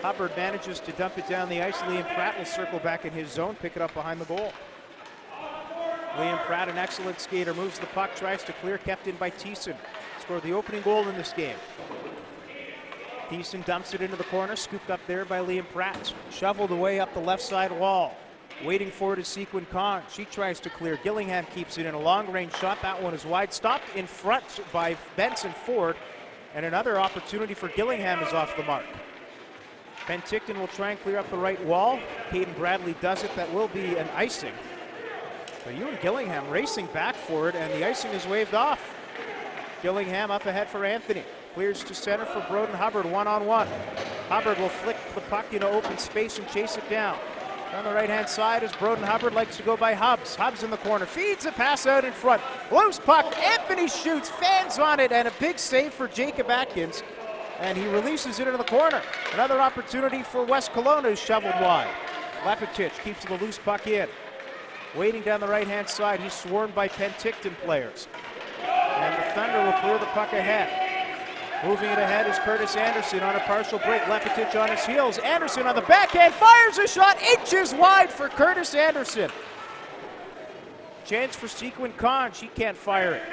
Hubbard manages to dump it down the ice. Liam Pratt will circle back in his zone, pick it up behind the goal. Liam Pratt, an excellent skater, moves the puck, tries to clear, kept in by Thiessen. Scored the opening goal in this game. Thiessen dumps it into the corner, scooped up there by Liam Pratt. Shoveled away up the left side wall. Waiting for it is Sequin Conch. She tries to clear. Gillingham keeps it in a long-range shot. That one is wide. Stopped in front by Benson Ford. And another opportunity for Gillingham is off the mark. Penticton will try and clear up the right wall. Caden Bradley does it. That will be an icing. But Ewan Gillingham racing back for it, and the icing is waved off. Gillingham up ahead for Anthony. Clears to center for Broden Hubbard, one-on-one. Hubbard will flick the puck into open space and chase it down. On the right-hand side is Broden Hubbard, likes to go by Hubbs. Hubbs in the corner, feeds a pass out in front. Loose puck, Anthony shoots, fans on it, and a big save for Jacob Atkins. And he releases it into the corner. Another opportunity for West Kelowna, who's shoveled wide. Lepetich keeps the loose puck in. Waiting down the right-hand side, he's swarmed by Penticton players. And the Thunder will clear the puck ahead. Moving it ahead is Curtis Anderson on a partial break. Lepetich on his heels. Anderson on the backhand fires a shot inches wide for Curtis Anderson. Chance for Sequin Conch. He can't fire it.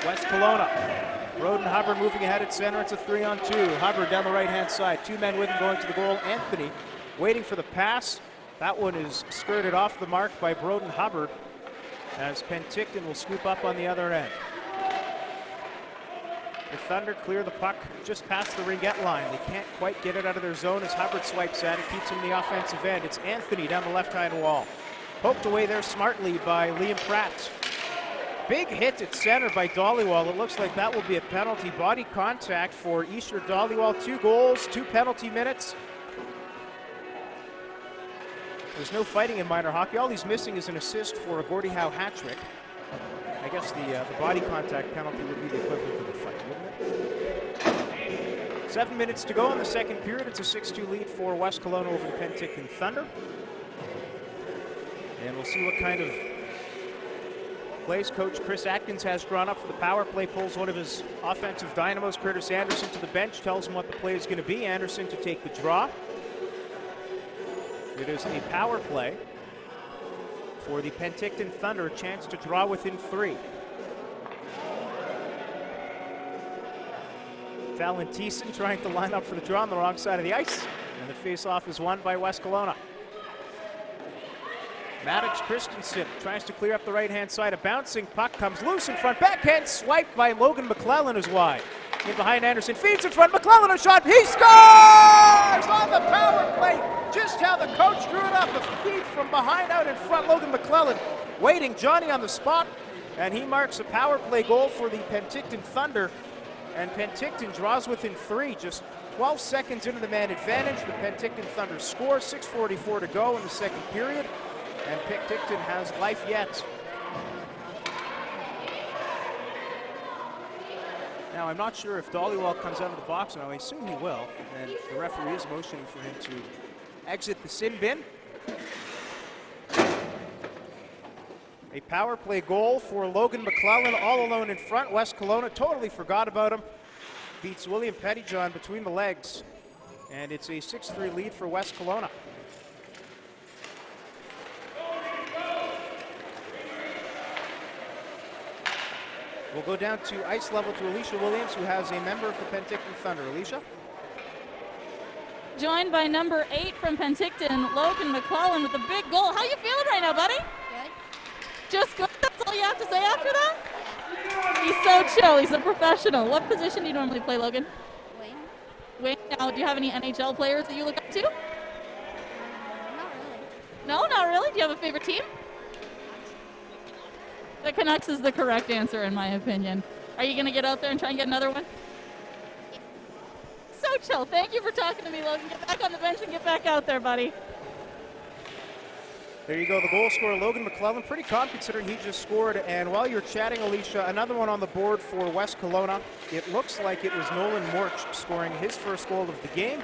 West Kelowna. Broden Hubbard moving ahead at center. It's a 3-on-2. Hubbard down the right-hand side. 2 men with him going to the goal. Anthony waiting for the pass. That one is skirted off the mark by Broden Hubbard as Penticton will scoop up on the other end. The Thunder clear the puck just past the ringette line. They can't quite get it out of their zone as Hubbard swipes at it, keeps him in the offensive end. It's Anthony down the left-hand wall. Poked away there smartly by Liam Pratt. Big hit at center by Dollywall. It looks like that will be a penalty. Body contact for Easter Dollywall. 2 goals, 2 penalty minutes. There's no fighting in minor hockey. All he's missing is an assist for a Gordie Howe hat trick. I guess the body contact penalty would be the equivalent of a fight, wouldn't it? 7 minutes to go in the second period. It's a 6-2 lead for West Kelowna over the Penticton Thunder. And we'll see what kind of plays Coach Chris Atkins has drawn up for the power play. Pulls one of his offensive dynamos, Curtis Anderson, to the bench. Tells him what the play is going to be. Anderson to take the draw. It is a power play for the Penticton Thunder, a chance to draw within 3. Fallon Thiessen trying to line up for the draw on the wrong side of the ice, and the face-off is won by West Kelowna. Maddox Christensen tries to clear up the right-hand side. A bouncing puck comes loose in front. Backhand swipe by Logan McClellan is wide. In behind Anderson, feeds in front. McClellan a shot. He scores on the power play. Just how the coach drew it up. A feed from behind out in front. Logan McClellan waiting. Johnny on the spot. And he marks a power play goal for the Penticton Thunder. And Penticton draws within 3. Just 12 seconds into the man advantage. The Penticton Thunder score. 6:44 to go in the second period. And Penticton has life yet. Now, I'm not sure if Dollywall comes out of the box now. I assume he will. And the referee is motioning for him to exit the sin bin. A power play goal for Logan McClellan, all alone in front. West Kelowna totally forgot about him. Beats William Pettyjohn between the legs. And it's a 6-3 lead for West Kelowna. We'll go down to ice level to Alicia Williams, who has a member of the Penticton Thunder. Alicia? Joined by number 8 from Penticton, Logan McClellan with a big goal. How you feeling right now, buddy? Good. Just good. That's all you have to say after that? He's so chill. He's a professional. What position do you normally play, Logan? Wayne? Wait, now, do you have any NHL players that you look up to? Not really. No, not really. Do you have a favorite team? The Canucks is the correct answer, in my opinion. Are you going to get out there and try and get another one? So chill. Thank you for talking to me, Logan. Get back on the bench and get back out there, buddy. There you go, the goal scorer, Logan McClellan. Pretty calm considering he just scored. And while you're chatting, Alicia, another one on the board for West Kelowna. It looks like it was Nolan Morch scoring his first goal of the game.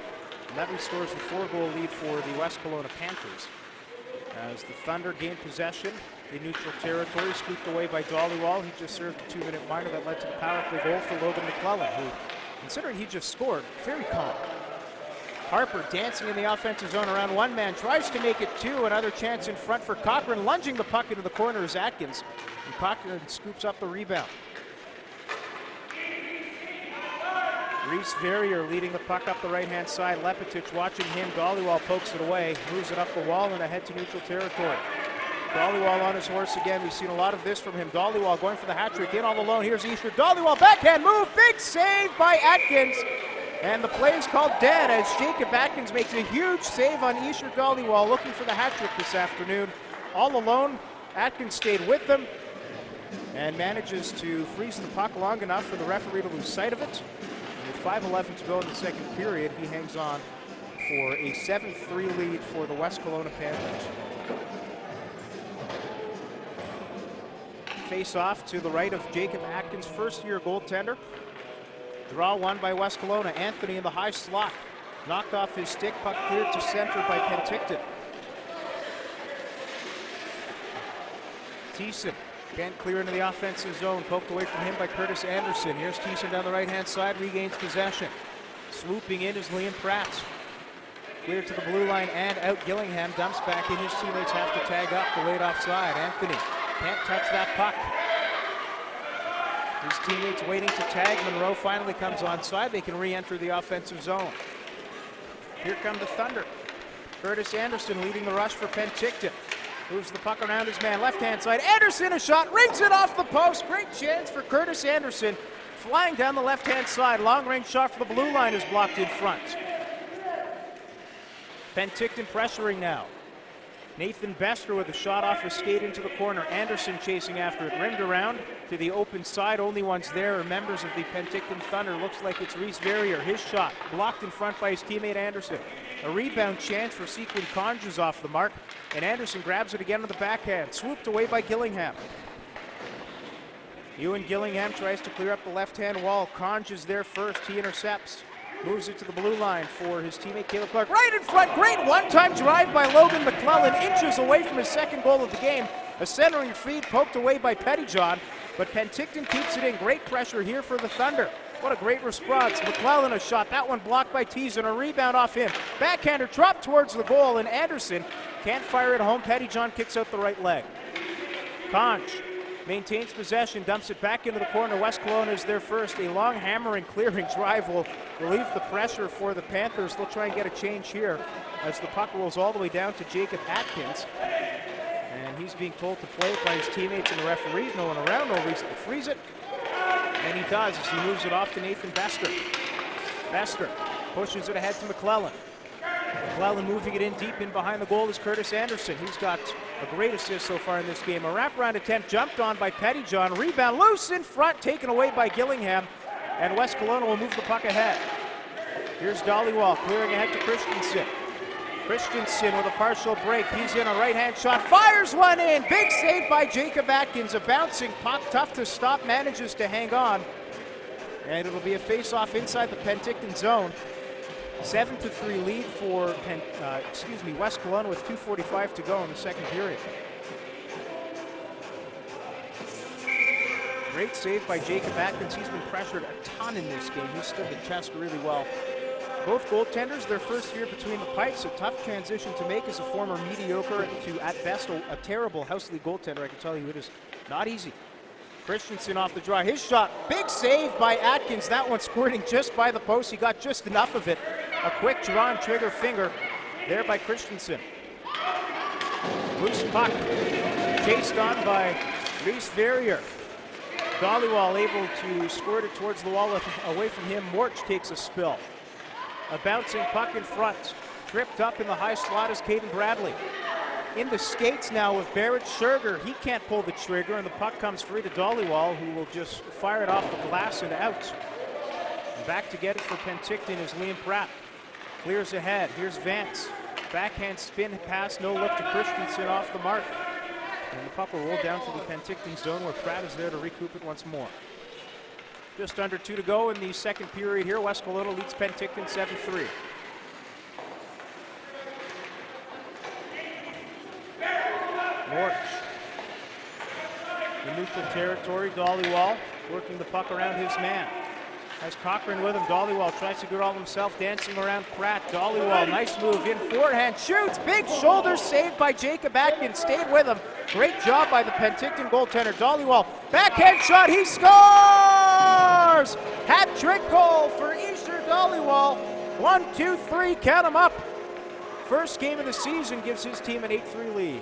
And that restores the 4-goal lead for the West Kelowna Panthers. As the Thunder gained possession in neutral territory, scooped away by Dollywall. He just served a 2-minute minor that led to the power play goal for Logan McClellan, who, considering he just scored, very calm. Harper dancing in the offensive zone around one man, tries to make it 2. Another chance in front for Cochran, lunging the puck into the corner is Atkins. And Cochran scoops up the rebound. Reese Verrier leading the puck up the right-hand side. Lepetich watching him. Dollywall pokes it away, moves it up the wall and ahead to neutral territory. Dollywall on his horse again. We've seen a lot of this from him. Dollywall going for the hat trick in all alone. Here's Easter. Dollywall backhand move. Big save by Atkins. And the play is called dead as Jacob Atkins makes a huge save on Easter Dollywall, looking for the hat trick this afternoon. All alone, Atkins stayed with them and manages to freeze the puck long enough for the referee to lose sight of it. And with 5:11 to go in the second period, he hangs on for a 7-3 lead for the West Kelowna Panthers. Face off to the right of Jacob Atkins, first-year goaltender. Draw one by West Kelowna. Anthony in the high slot. Knocked off his stick. Puck cleared to center by Penticton. Thiessen can't clear into the offensive zone. Poked away from him by Curtis Anderson. Here's Thiessen down the right-hand side. Regains possession. Swooping in is Liam Pratt. Cleared to the blue line and out. Gillingham dumps back in. His teammates have to tag up. Delayed offside. Anthony can't touch that puck. His teammates waiting to tag. Monroe finally comes onside. They can re-enter the offensive zone. Here come the Thunder. Curtis Anderson leading the rush for Penticton. Moves the puck around his man. Left-hand side. Anderson, a shot. Rings it off the post. Great chance for Curtis Anderson. Flying down the left-hand side. Long-range shot for the blue line is blocked in front. Penticton pressuring now. Nathan Bester with a shot off his skate into the corner. Anderson chasing after it. Rimmed around to the open side. Only ones there are members of the Penticton Thunder. Looks like it's Reese Verrier. His shot blocked in front by his teammate Anderson. A rebound chance for Sequin Conjures off the mark. And Anderson grabs it again on the backhand. Swooped away by Gillingham. Ewan Gillingham tries to clear up the left-hand wall. Conjures there first. He intercepts. Moves it to the blue line for his teammate Caleb Clark. Right in front, great one-time drive by Logan McClellan, inches away from his second goal of the game. A centering feed poked away by Pettyjohn, but Penticton keeps it in. Great pressure here for the Thunder. What a great response. McClellan a shot, that one blocked by Thiessen, a rebound off him. Backhander dropped towards the goal, and Anderson can't fire it home. Pettyjohn kicks out the right leg. Conch maintains possession, dumps it back into the corner. West Kelowna is there first. A long hammering, clearing drive will relieve the pressure for the Panthers. They'll try and get a change here as the puck rolls all the way down to Jacob Atkins. And he's being told to play it by his teammates and the referees. No one around, no reason to freeze it. And he does as he moves it off to Nathan Bester. Bester pushes it ahead to McClellan. McClellan moving it in deep in behind the goal is Curtis Anderson. He's got a great assist so far in this game. A wraparound attempt jumped on by Pettyjohn. Rebound loose in front, taken away by Gillingham. And West Kelowna will move the puck ahead. Here's Dollywall clearing ahead to Christensen. Christensen with a partial break. He's in a right-hand shot. Fires one in. Big save by Jacob Atkins. A bouncing puck, tough to stop, manages to hang on. And it'll be a face-off inside the Penticton zone. 7-3 lead for West Kelowna with 2:45 to go in the second period. Great save by Jacob Atkins. He's been pressured a ton in this game. He stood the test really well. Both goaltenders, their first year between the pipes, a tough transition to make as a former mediocre to, at best, a terrible House League goaltender. I can tell you it is not easy. Christensen off the draw. His shot, big save by Atkins. That one squirting just by the post. He got just enough of it. A quick draw and trigger finger there by Christensen. Loose puck, chased on by Reese Verrier. Dollywall able to squirt it towards the wall away from him. Morch takes a spill. A bouncing puck in front. Tripped up in the high slot is Caden Bradley. In the skates now with Barrett Scherger. He can't pull the trigger, and the puck comes free to Dollywall, who will just fire it off the glass and out. And back to get it for Penticton is Liam Pratt. Clears ahead. Here's Vance. Backhand spin pass, no look to Christensen off the mark. And the puck will roll down to the Penticton zone where Pratt is there to recoup it once more. Just under 2 to go in the second period here. West Kelowna leads Penticton 7-3. Morch. In neutral territory, Dollywall working the puck around his man. Has Cochran with him. Dollywall tries to do it all himself, dancing around Pratt. Dollywall, nice move in forehand, shoots, big shoulder save by Jacob Atkins, stayed with him. Great job by the Penticton goaltender. Dollywall, backhand shot, he scores! Hat-trick goal for Isher Dollywall. 1, 2, 3, count him up. First game of the season gives his team an 8-3 lead.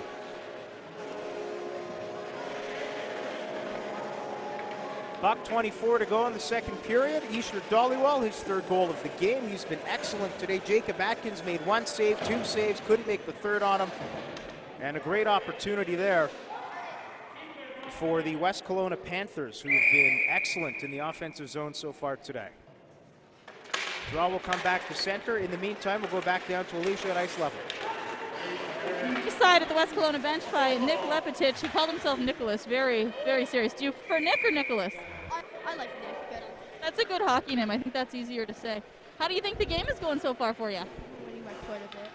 Buck 24 to go in the second period. Isher Dollywall, his third goal of the game. He's been excellent today. Jacob Atkins made 1 save, 2 saves, couldn't make the third on him. And a great opportunity there for the West Kelowna Panthers, who have been excellent in the offensive zone so far today. Draw will come back to center. In the meantime, we'll go back down to Alicia at ice level. Side at the West Kelowna bench by Nick Lepetich. He called himself Nicholas. Very, very serious. Do you prefer Nick or Nicholas? I like Nick better. That's a good hockey name. I think that's easier to say. How do you think the game is going so far for you? Winning by quite a bit.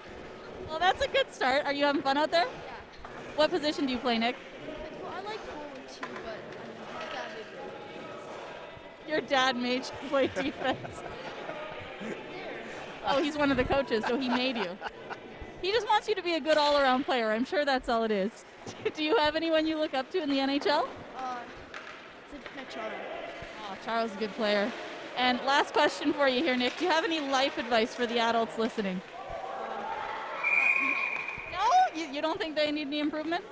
Well, that's a good start. Are you having fun out there? Yeah. What position do you play, Nick? Well, I like forward too, but my dad made me. Your dad made you play defense. Oh, he's one of the coaches, so he made you. He just wants you to be a good all-around player. I'm sure that's all it is. Do you have anyone you look up to in the NHL? Charles. Oh, Charles is a good player. And last question for you here, Nick. Do you have any life advice for the adults listening? No? You don't think they need any improvement?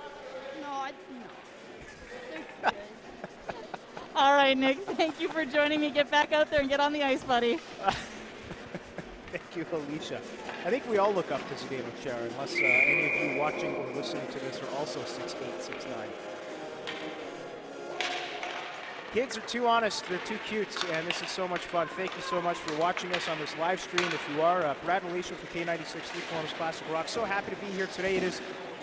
No. They're good. All right, Nick. Thank you for joining me. Get back out there and get on the ice, buddy. Thank you, Alicia. I think we all look up to Zdeno Chara, unless any of you watching or listening to this are also 6'8", 6'9". Kids are too honest, they're too cute, and this is so much fun. Thank you so much for watching us on this live stream. If you are, Brad and Alicia from K96 Kelowna's Classic Rock. So happy to be here today. It is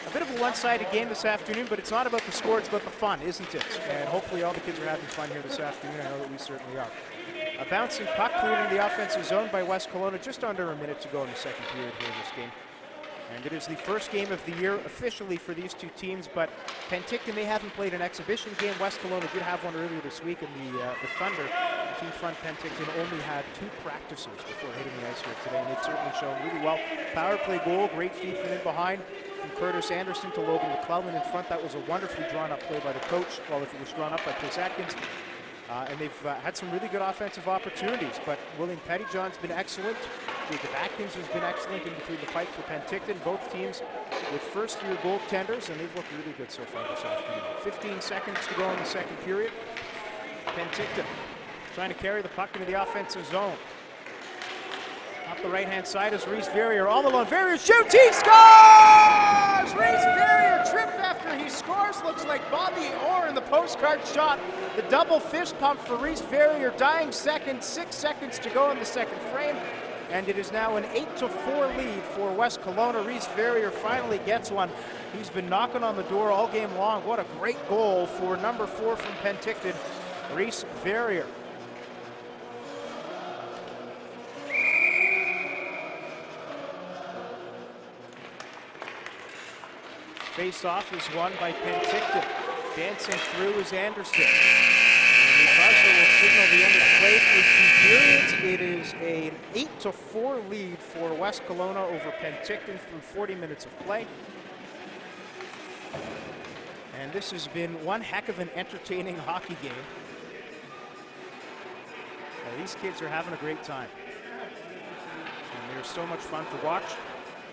a bit of a one-sided game this afternoon, but it's not about the score, it's about the fun, isn't it? And hopefully all the kids are having fun here this afternoon. I know that we certainly are. A bouncing puck cleared in the offensive zone by West Kelowna. Just under a minute to go in the second period here in this game. And it is the first game of the year officially for these two teams, but Penticton, they haven't played an exhibition game. West Kelowna did have one earlier this week, and the Thunder, the team front Penticton, only had 2 practices before hitting the ice here today, and they've certainly shown really well. Power play goal, great feed from in behind, from Curtis Anderson to Logan McClellan in front. That was a wonderfully drawn-up play by the coach, well, if it was drawn up by Chris Atkins. And they've had some really good offensive opportunities, but William Pettyjohn's been excellent. Jacob Atkins has been excellent in between the pipes for Penticton. Both teams with first-year goaltenders, and they've looked really good so far this afternoon. 15 seconds to go in the second period. Penticton trying to carry the puck into the offensive zone. Up the right-hand side is Reese Verrier all alone. Verrier shoots, he scores! Reese Verrier tripped after he scores. Looks like Bobby Orr in the postcard shot. The double fist pump for Reese Verrier, dying second, 6 seconds to go in the second frame. And it is now an 8-4 lead for West Kelowna. Reese Verrier finally gets one. He's been knocking on the door all game long. What a great goal for number 4 from Penticton, Reese Verrier. Face-off is won by Penticton. Dancing through is Anderson. buzzer will signal the end of play through 2 periods. It is an 8-4 lead for West Kelowna over Penticton through 40 minutes of play. And this has been one heck of an entertaining hockey game. These kids are having a great time. And they're so much fun to watch.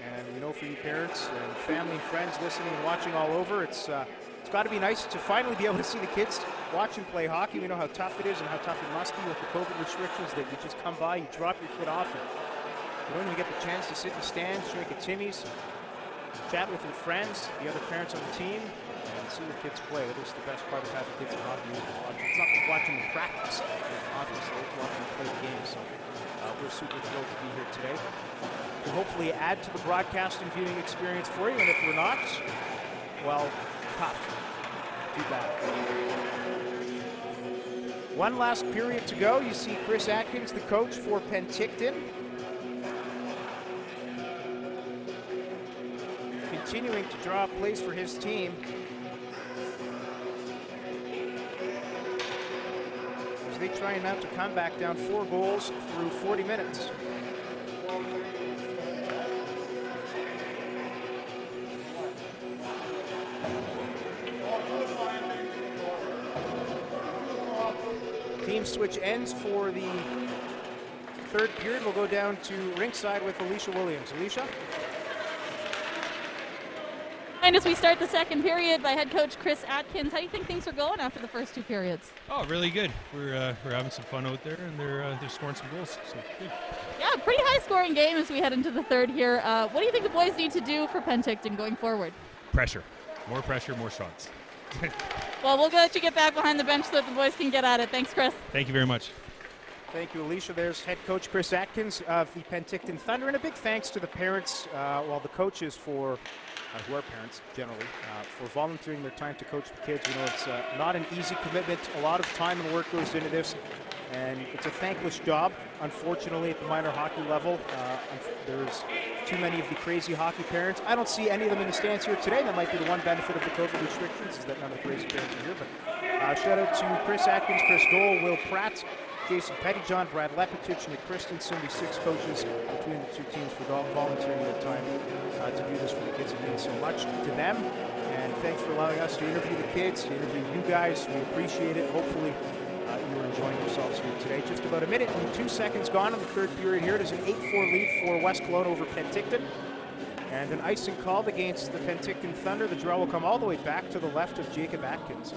And we know for you parents and family and friends listening and watching all over, it's got to be nice to finally be able to see the kids watch and play hockey. We know how tough it is and how tough it must be with the COVID restrictions that you just come by, you drop your kid off, and you don't even get the chance to sit in the stands, drink at Timmy's, chat with your friends, the other parents on the team, and see your kids play. That is the best part of having kids in hockey. It's not just watching them practice, obviously, it's watching them play the game. So we're super thrilled to be here today to hopefully add to the broadcast and viewing experience for you. And if we're not, well, tough. Too bad. One last period to go. You see Chris Atkins, the coach for Penticton, continuing to draw plays for his team. As they try and mount a comeback down 4 goals through 40 minutes. Team switch ends for the 3rd period. We'll go down to ringside with Alicia Williams. Alicia? And as we start the 2nd period by head coach Chris Atkins, how do you think things are going after the first 2 periods? Oh, really good. We're having some fun out there, and they're scoring some goals, so good. Yeah, pretty high-scoring game as we head into the 3rd here. What do you think the boys need to do for Penticton going forward? Pressure, more shots. Well, we'll let you get back behind the bench so that the boys can get at it. Thanks, Chris. Thank you very much. Thank you, Alicia. There's head coach Chris Atkins of the Penticton Thunder, and a big thanks to the parents, the coaches for, who are parents generally, for volunteering their time to coach the kids. We know it's not an easy commitment. A lot of time and work goes into this, and it's a thankless job. Unfortunately, at the minor hockey level, there's too many of the crazy hockey parents. I don't see any of them in the stands here today. That might be the one benefit of the COVID restrictions, is that none of the crazy parents are here. But shout out to Chris Atkins, Chris Dole, Will Pratt, Jason Pettyjohn, Brad Lepetich, Nick Christensen, the 6 coaches between the 2 teams for volunteering their time to do this for the kids. It means so much to them. And thanks for allowing us to interview the kids, to interview you guys. We appreciate it. Hopefully you are enjoying yourselves here today. Just about a minute and 2 seconds gone in the 3rd period here. It is an 8-4 lead for West Kelowna over Penticton. And an icing called against the Penticton Thunder. The draw will come all the way back to the left of Jacob Atkins.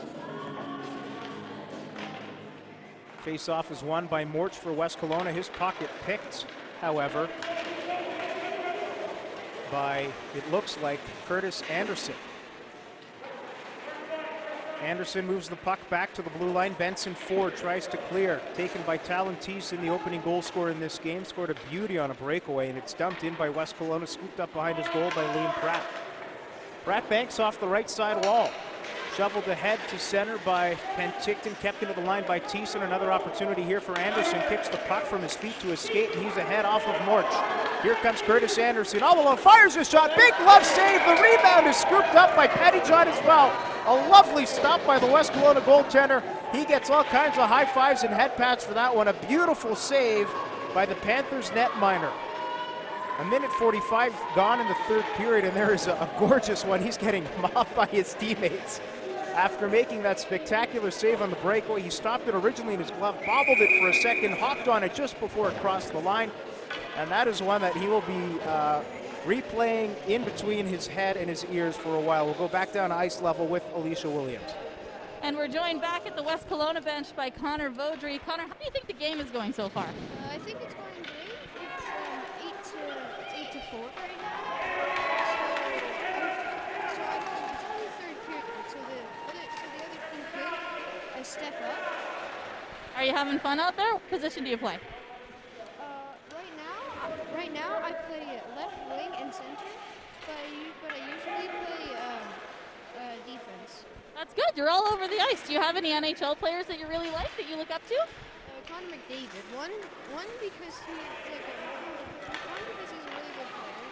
Face-off is won by Morch for West Kelowna. His pocket picked, however, by, it looks like, Curtis Anderson. Anderson moves the puck back to the blue line. Benson Ford tries to clear. Taken by Talon Thiessen, the opening goal scorer in this game. Scored a beauty on a breakaway, and it's dumped in by West Kelowna. Scooped up behind his goal by Liam Pratt. Pratt banks off the right side wall. Shoveled ahead to center by Penticton. Kept into the line by Thiessen. Another opportunity here for Anderson. Kicks the puck from his feet to his skate, and he's ahead off of Morch. Here comes Curtis Anderson. All alone, fires a shot. Big glove save. The rebound is scooped up by Pettyjohn as well. A lovely stop by the West Kelowna goaltender. He gets all kinds of high fives and head pats for that one. A beautiful save by the Panthers netminder. A minute 45 gone in the 3rd period, and there is a gorgeous one. He's getting mobbed by his teammates. After making that spectacular save on the breakaway, he stopped it originally in his glove, bobbled it for a second, hopped on it just before it crossed the line. And that is one that he will be replaying in between his head and his ears for a while. We'll go back down to ice level with Alicia Williams. And we're joined back at the West Kelowna bench by Connor Vaudry. Connor, how do you think the game is going so far? I think it's going great. It's 8-4 right now. So I think it's only the 3rd period. So the other team could step up. Are you having fun out there? What position do you play? Right now I play left wing and center, but I usually play defense. That's good. You're all over the ice. Do you have any NHL players that you really like, that you look up to? Connor McDavid. One because he's a really good player.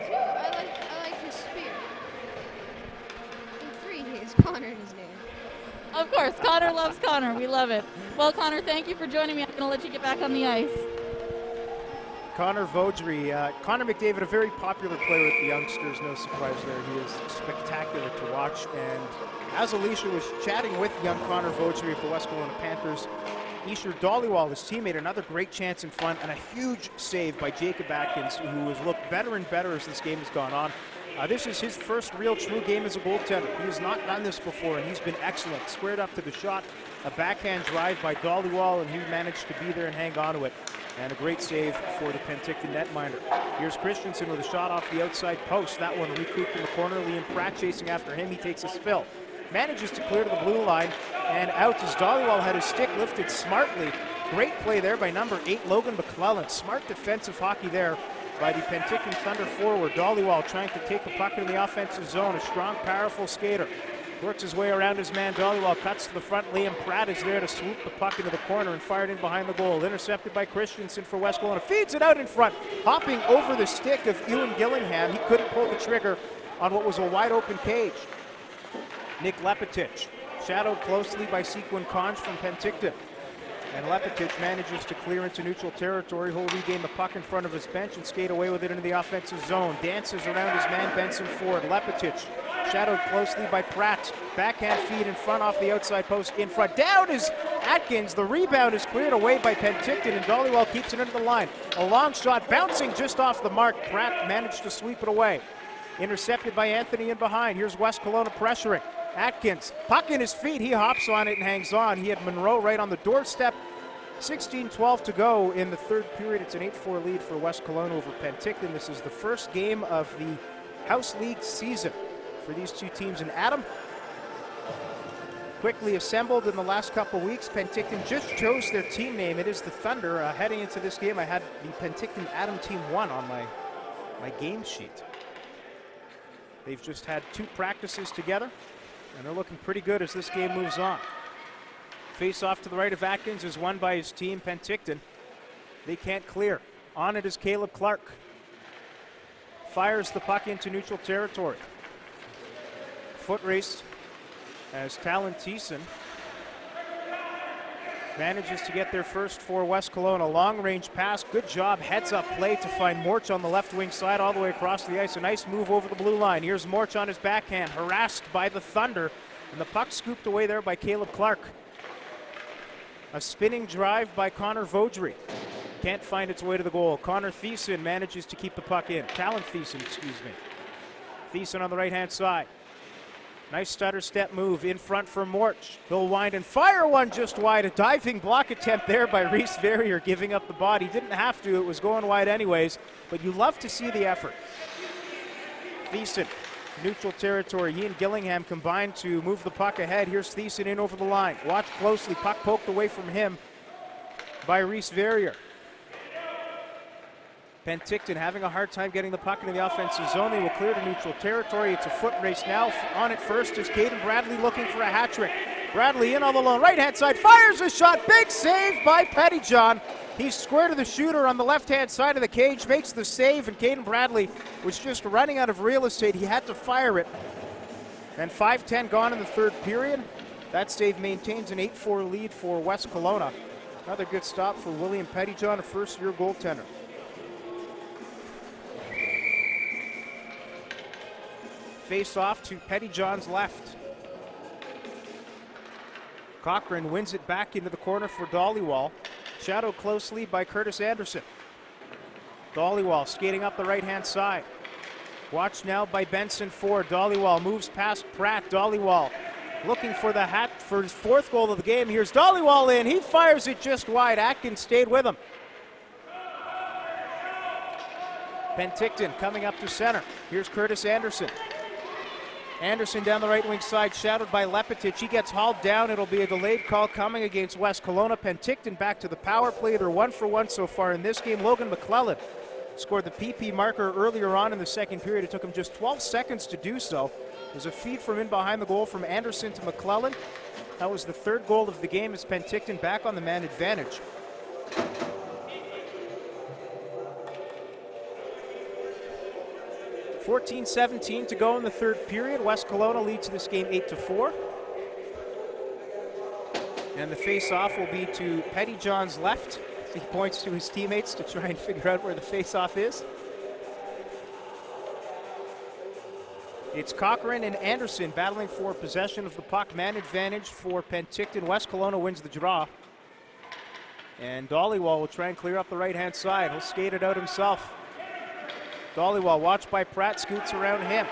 2, I like his spirit. And 3, he has Connor in his name. Of course, Connor loves Connor. We love it. Well, Connor, thank you for joining me. I'm going to let you get back on the ice. Connor Vaudry, Connor McDavid, a very popular player with the youngsters, no surprise there. He is spectacular to watch. And as Alicia was chatting with young Connor Vaudry of the West Kelowna Panthers, Isher Dhaliwal, his teammate, another great chance in front, and a huge save by Jacob Atkins, who has looked better and better as this game has gone on. This is his first real true game as a goaltender. He has not done this before, and he's been excellent. Squared up to the shot, a backhand drive by Dhaliwal, and he managed to be there and hang on to it. And a great save for the Penticton netminder. Here's Christensen with a shot off the outside post. That one recouped in the corner. Liam Pratt chasing after him. He takes a spill. Manages to clear to the blue line and out as Dhaliwal had his stick lifted smartly. Great play there by number 8, Logan McClellan. Smart defensive hockey there by the Penticton Thunder forward. Dhaliwal trying to take the puck in the offensive zone. A strong, powerful skater. Works his way around his man. Dhaliwal cuts to the front. Liam Pratt is there to swoop the puck into the corner and fire it in behind the goal. Intercepted by Christensen for West Kelowna. Feeds it out in front. Hopping over the stick of Ewan Gillingham. He couldn't pull the trigger on what was a wide open cage. Nick Lepetich, shadowed closely by Sequin Conch from Penticton. And Lepetich manages to clear into neutral territory. He'll regain the puck in front of his bench and skate away with it into the offensive zone. Dances around his man Benson Ford. Lepetich shadowed closely by Pratt. Backhand feed in front off the outside post in front. Down is Atkins. The rebound is cleared away by Penticton, and Dhaliwal keeps it into the line. A long shot bouncing just off the mark. Pratt managed to sweep it away. Intercepted by Anthony in behind. Here's West Kelowna pressuring. Atkins, puck in his feet, he hops on it and hangs on. He had Monroe right on the doorstep. 16-12 to go in the third period. It's an 8-4 lead for West Kelowna over Penticton. This is the first game of the House League season for these two teams. And Adam, quickly assembled in the last couple weeks. Penticton just chose their team name. It is the Thunder. Heading into this game, I had the Penticton Adam Team 1 on my game sheet. They've just had 2 practices together, and they're looking pretty good as this game moves on. Face off to the right of Atkins is won by his team, Penticton. They can't clear. On it is Caleb Clark. Fires the puck into neutral territory. Foot race as Talon Thiessen manages to get their first for West Kelowna. Long range pass, good job, heads up play to find Morch on the left wing side all the way across the ice. A nice move over the blue line. Here's Morch on his backhand, harassed by the Thunder, and the puck scooped away there by Caleb Clark. A spinning drive by Connor Vaudry. Can't find its way to the goal. Connor Thiessen manages to keep the puck in. Talon Thiessen, excuse me. Thiessen on the right-hand side. Nice stutter step move in front for Morch. He'll wind and fire one just wide. A diving block attempt there by Reese Verrier, giving up the body. Didn't have to, it was going wide anyways, but you love to see the effort. Thiessen, neutral territory. He and Gillingham combined to move the puck ahead. Here's Thiessen in over the line. Watch closely, puck poked away from him by Reese Verrier. Penticton having a hard time getting the puck into the offensive zone. They will clear to neutral territory. It's a foot race now. On it first is Caden Bradley looking for a hat trick. Bradley in on the lone right-hand side, fires a shot. Big save by Pettyjohn. He's square to the shooter on the left-hand side of the cage, makes the save, and Caden Bradley was just running out of real estate. He had to fire it. And 5:10 gone in the third period. That save maintains an 8-4 lead for West Kelowna. Another good stop for William Pettyjohn, a first-year goaltender. Face off to Pettyjohn's left. Cochran wins it back into the corner for Dhaliwal. Shadowed closely by Curtis Anderson. Dhaliwal skating up the right-hand side. Watched now by Benson Ford. Dhaliwal moves past Pratt. Dhaliwal looking for the hat for his 4th goal of the game. Here's Dhaliwal in. He fires it just wide. Atkins stayed with him. Penticton coming up to center. Here's Curtis Anderson. Anderson down the right wing side, shadowed by Lepetich. He gets hauled down. It'll be a delayed call coming against West Kelowna. Penticton back to the power play. They're 1-for-1 so far in this game. Logan McClellan scored the PP marker earlier on in the second period. It took him just 12 seconds to do so. There's a feed from in behind the goal from Anderson to McClellan. That was the 3rd goal of the game as Penticton back on the man advantage. (14:17 to go in the third period. West Kelowna leads this game 8-4. And the face-off will be to Pettyjohn's left. He points to his teammates to try and figure out where the face-off is. It's Cochran and Anderson battling for possession of the puck. Man advantage for Penticton. West Kelowna wins the draw. And Dollywall will try and clear up the right-hand side. He'll skate it out himself. Dollywall, watched by Pratt, scoots around him.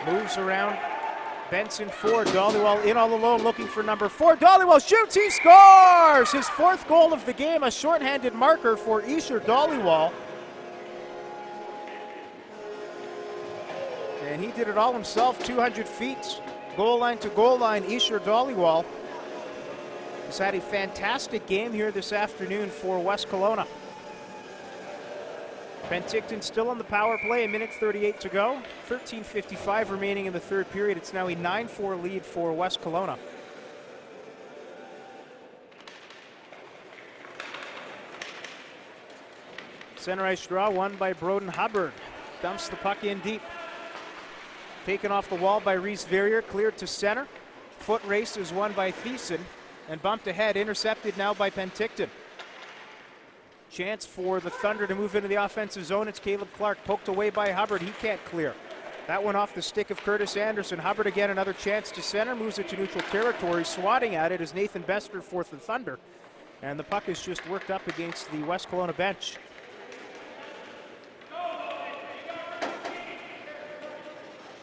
Moves around Benson Ford. Dollywall in all alone looking for number 4. Dollywall shoots, he scores! His 4th goal of the game, a shorthanded marker for Isher Dollywall. And he did it all himself, 200 feet, goal line to goal line, Isher Dollywall. He's had a fantastic game here this afternoon for West Kelowna. Penticton still on the power play, 1:38 to go. 13:55 remaining in the third period. It's now a 9-4 lead for West Kelowna. Center ice draw won by Broden Hubbard. Dumps the puck in deep. Taken off the wall by Reese Verrier, cleared to center. Foot race is won by Thiessen and bumped ahead, intercepted now by Penticton. Chance for the Thunder to move into the offensive zone. It's Caleb Clark, poked away by Hubbard. He can't clear. That went off the stick of Curtis Anderson. Hubbard again, another chance to center, moves it to neutral territory. Swatting at it is Nathan Bester for the Thunder. And the puck is just worked up against the West Kelowna bench.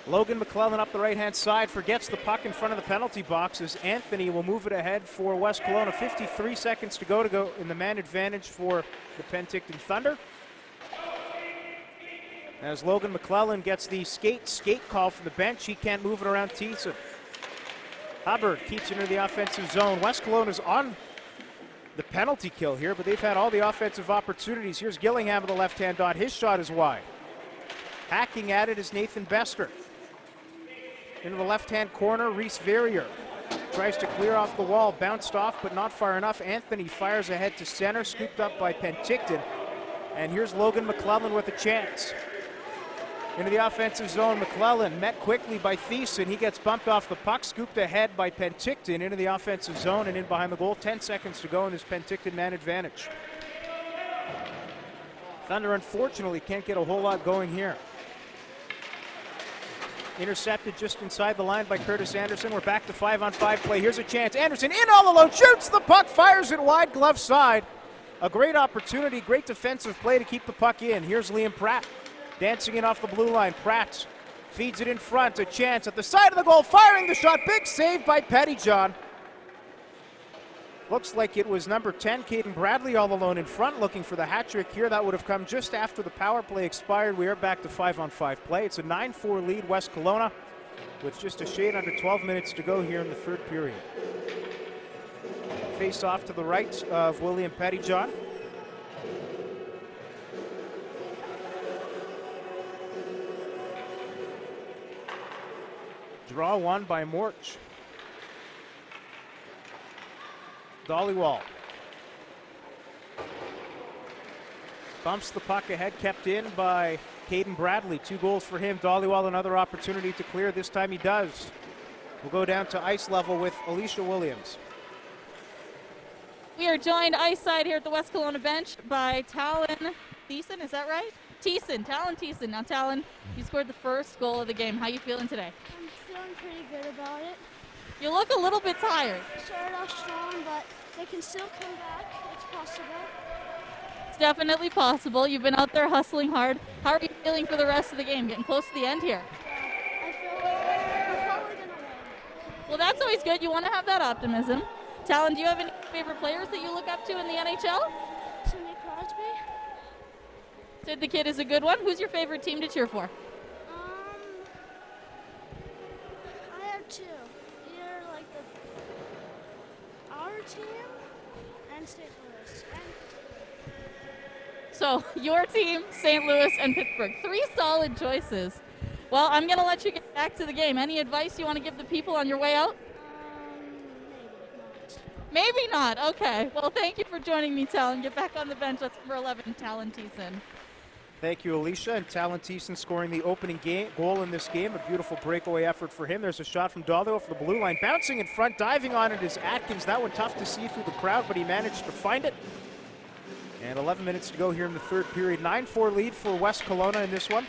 Logan McClellan up the right-hand side, forgets the puck in front of the penalty box as Anthony will move it ahead for West Kelowna. 53 seconds to go in the man advantage for the Penticton Thunder. As Logan McClellan gets the skate call from the bench, he can't move it around Thiessen. Hubbard keeps it into the offensive zone. West Kelowna's on the penalty kill here, but they've had all the offensive opportunities. Here's Gillingham with the left-hand dot. His shot is wide. Hacking at it is Nathan Bester. Into the left-hand corner, Reese Verrier tries to clear off the wall, bounced off, but not far enough. Anthony fires ahead to center, scooped up by Penticton. And here's Logan McClellan with a chance. Into the offensive zone, McClellan met quickly by Thiessen. He gets bumped off the puck, scooped ahead by Penticton into the offensive zone and in behind the goal. 10 seconds to go in this Penticton man advantage. Thunder unfortunately can't get a whole lot going here. Intercepted just inside the line by Curtis Anderson. We're back to 5-on-5 play. Here's a chance. Anderson in all alone, shoots the puck, fires it wide, glove side. A great opportunity, great defensive play to keep the puck in. Here's Liam Pratt dancing in off the blue line. Pratt feeds it in front, a chance at the side of the goal, firing the shot. Big save by Pettyjohn. Looks like it was number 10, Caden Bradley, all alone in front, looking for the hat trick here. That would have come just after the power play expired. We are back to 5-on-5 play. It's a 9-4 lead, West Kelowna, with just a shade under 12 minutes to go here in the third period. Face off to the right of William Pettyjohn. Draw won by Morch. Dollywall bumps the puck ahead, kept in by Caden Bradley. 2 goals for him. Dollywall another opportunity to clear. This time he does. We'll go down to ice level with Alicia Williams. We are joined ice side here at the West Kelowna bench by Talon Thiessen, is that right? Talon Thiessen. Now Talon, you scored the first goal of the game. How you feeling today? I'm feeling pretty good about it. You look a little bit tired. Started off strong, but they can still come back. It's possible. It's definitely possible. You've been out there hustling hard. How are you feeling for the rest of the game? Getting close to the end here. I feel like we're probably going to win. Well, that's always good. You want to have that optimism. Talon, do you have any favorite players that you look up to in the NHL? Sidney Crosby. Sid the Kid is a good one. Who's your favorite team to cheer for? I have 2. Either like our team and St. Louis. So your team, St. Louis, and Pittsburgh. 3 solid choices. Well, I'm going to let you get back to the game. Any advice you want to give the people on your way out? Maybe not. Maybe not. Okay. Well, thank you for joining me, Talon. Get back on the bench. That's number 11, Talon Thiessen. Thank you, Alicia. And Talon Thiessen scoring the opening goal in this game. A beautiful breakaway effort for him. There's a shot from Dolly off the blue line. Bouncing in front, diving on it is Atkins. That one tough to see through the crowd, but he managed to find it. And 11 minutes to go here in the third period. 9-4 lead for West Kelowna in this one.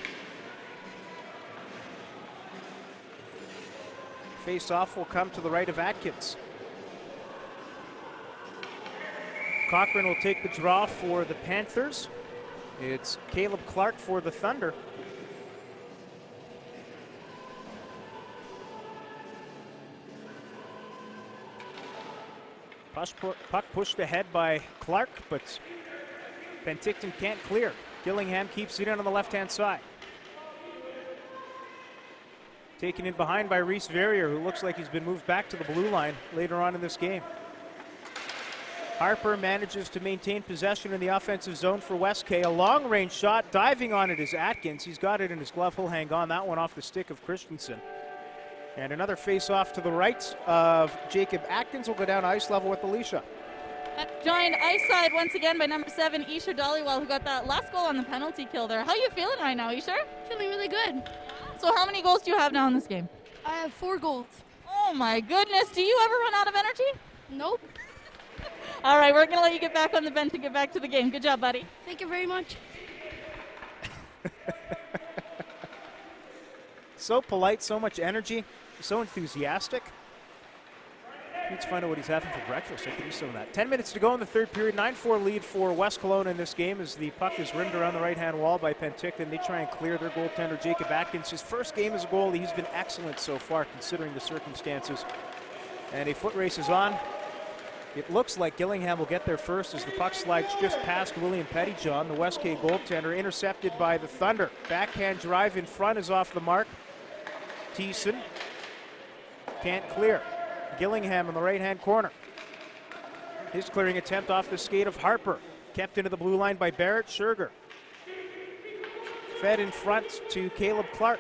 Face-off will come to the right of Atkins. Cochran will take the draw for the Panthers. It's Caleb Clark for the Thunder. Puck pushed ahead by Clark, but Penticton can't clear. Gillingham keeps it in on the left-hand side. Taken in behind by Reese Verrier, who looks like he's been moved back to the blue line later on in this game. Harper manages to maintain possession in the offensive zone for West K. A long-range shot, diving on it is Atkins. He's got it in his glove. He'll hang on. That one off the stick of Christensen. And another face-off to the right of Jacob Atkins will go down ice level with Alicia. Joined ice side once again by number 7, Isha Dollywell, who got that last goal on the penalty kill there. How are you feeling right now, Isha? Feeling really good. So how many goals do you have now in this game? I have 4 goals. Oh my goodness, do you ever run out of energy? Nope. All right, we're going to let you get back on the bench and get back to the game. Good job, buddy. Thank you very much. So polite, so much energy, so enthusiastic. Let's find out what he's having for breakfast. I could use some of that. 10 minutes to go in the third period. 9-4 lead for West Kelowna in this game as the puck is rimmed around the right-hand wall by Penticton. They try and clear their goaltender, Jacob Atkins. His first game as a goalie. He's been excellent so far considering the circumstances. And a foot race is on. It looks like Gillingham will get there first as the puck slides just past William Pettyjohn, the West K goaltender, intercepted by the Thunder. Backhand drive in front is off the mark. Thiessen can't clear. Gillingham in the right-hand corner. His clearing attempt off the skate of Harper. Kept into the blue line by Barrett Scherger. Fed in front to Caleb Clark.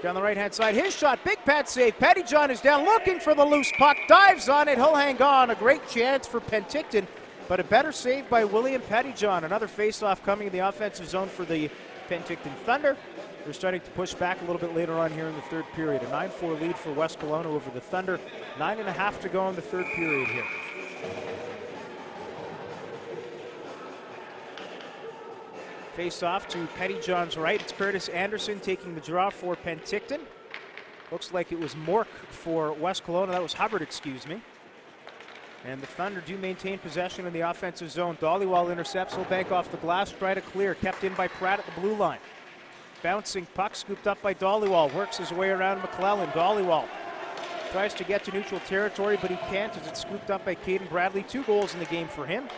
Down the right-hand side, his shot, big pad save. Pettyjohn is down looking for the loose puck. Dives on it, he'll hang on. A great chance for Penticton, but a better save by William Pettyjohn. Another face-off coming in the offensive zone for the Penticton Thunder. They're starting to push back a little bit later on here in the third period. A 9-4 lead for West Kelowna over the Thunder. 9.5 to go in the third period here. Face off to Pettyjohn's right. It's Curtis Anderson taking the draw for Penticton. Looks like it was Mork for West Kelowna. That was Hubbard, excuse me. And the Thunder do maintain possession in the offensive zone. Dollywall intercepts. He'll bank off the glass, try to clear. Kept in by Pratt at the blue line. Bouncing puck scooped up by Dollywall. Works his way around McClellan. Dollywall tries to get to neutral territory, but he can't as it's scooped up by Caden Bradley. 2 goals in the game for him.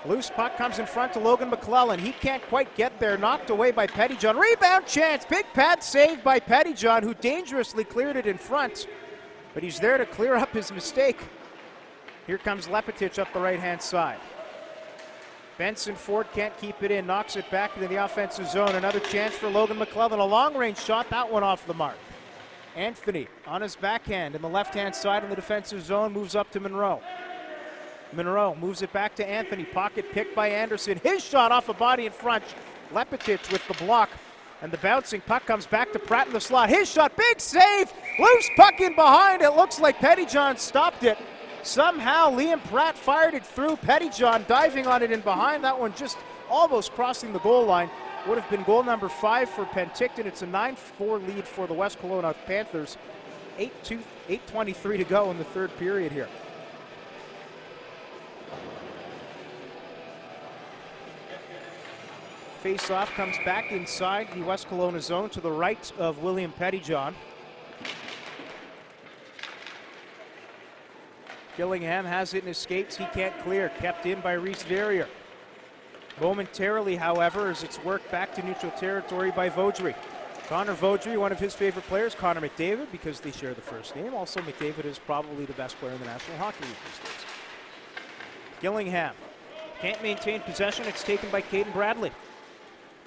Loose puck comes in front to Logan McClellan. He can't quite get there. Knocked away by Pettyjohn. Rebound chance. Big pad save by Pettyjohn, who dangerously cleared it in front. But he's there to clear up his mistake. Here comes Lepetich up the right-hand side. Benson Ford can't keep it in. Knocks it back into the offensive zone. Another chance for Logan McClellan. A long-range shot. That one off the mark. Anthony on his backhand in the left-hand side in the defensive zone. Moves up to Monroe. Monroe moves it back to Anthony. Pocket picked by Anderson. His shot off a body in front. Lepetich with the block. And the bouncing puck comes back to Pratt in the slot. His shot, big save. Loose puck in behind. It looks like Pettyjohn stopped it. Somehow Liam Pratt fired it through. Pettyjohn diving on it in behind. That one just almost crossing the goal line. Would have been goal number 5 for Penticton. It's a 9-4 lead for the West Kelowna Panthers. 8:23 to go in the third period here. Face-off comes back inside the West Kelowna zone to the right of William Pettyjohn. Gillingham has it in his skates. He can't clear. Kept in by Reese Verrier. Momentarily, however, as it's worked back to neutral territory by Vaudry. Connor Vaudry, one of his favorite players. Connor McDavid, because they share the first name. Also, McDavid is probably the best player in the National Hockey League these days. Gillingham can't maintain possession. It's taken by Caden Bradley.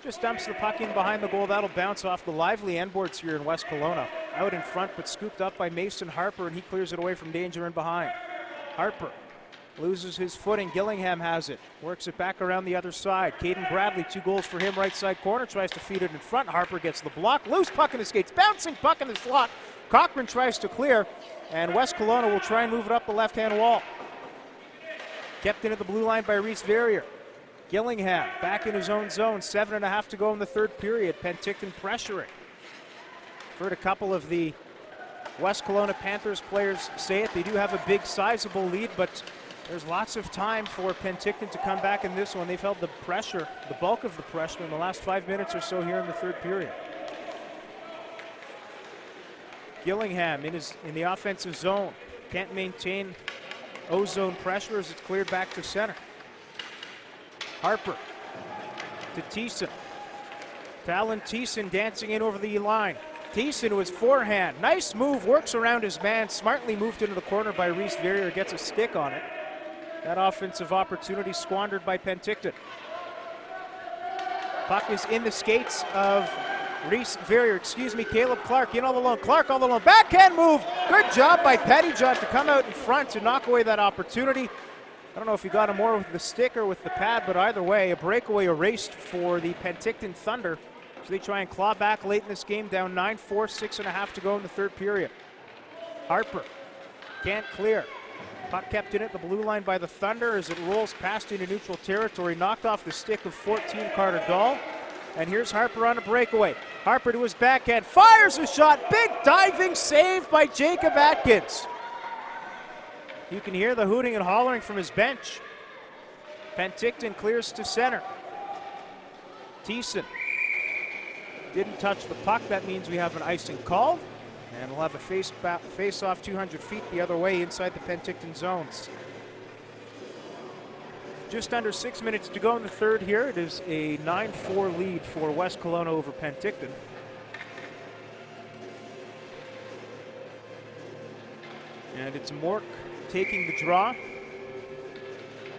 Just dumps the puck in behind the goal. That'll bounce off the lively end boards here in West Kelowna. Out in front, but scooped up by Mason Harper, and he clears it away from danger in behind. Harper loses his footing. Gillingham has it. Works it back around the other side. Caden Bradley, 2 goals for him, right side corner. Tries to feed it in front. Harper gets the block. Loose puck in the skates. Bouncing puck in the slot. Cochran tries to clear. And West Kelowna will try and move it up the left-hand wall. Kept into the blue line by Reese Verrier. Gillingham back in his own zone. 7.5 to go in the third period. Penticton pressuring. Heard a couple of the West Kelowna Panthers players say it. They do have a big, sizable lead, but there's lots of time for Penticton to come back in this one. They've held the pressure, the bulk of the pressure, in the last 5 minutes or so here in the third period. Gillingham in the offensive zone. Can't maintain O-zone pressure as it's cleared back to center. Harper to Thiessen. Talon Thiessen dancing in over the line. Thiessen with forehand. Nice move, works around his man. Smartly moved into the corner by Reese Verrier, gets a stick on it. That offensive opportunity squandered by Penticton. Puck is in the skates of Reese Verrier, Caleb Clark in all alone. Clark all alone. Backhand move. Good job by Penticton to come out in front to knock away that opportunity. I don't know if he got him more with the stick or with the pad, but either way, a breakaway erased for the Penticton Thunder. So they try and claw back late in this game, down 9-4, 6.5 to go in the third period. Harper can't clear. Puck kept in at the blue line by the Thunder as it rolls past into neutral territory. Knocked off the stick of 14 Carter Dahl. And here's Harper on a breakaway. Harper to his backhand, fires a shot. Big diving save by Jacob Atkins. You can hear the hooting and hollering from his bench. Penticton clears to center. Thiessen didn't touch the puck. That means we have an icing called. And we'll have a face-off 200 feet the other way inside the Penticton zones. Just under 6 minutes to go in the third here. It is a 9-4 lead for West Kelowna over Penticton. And it's Mork taking the draw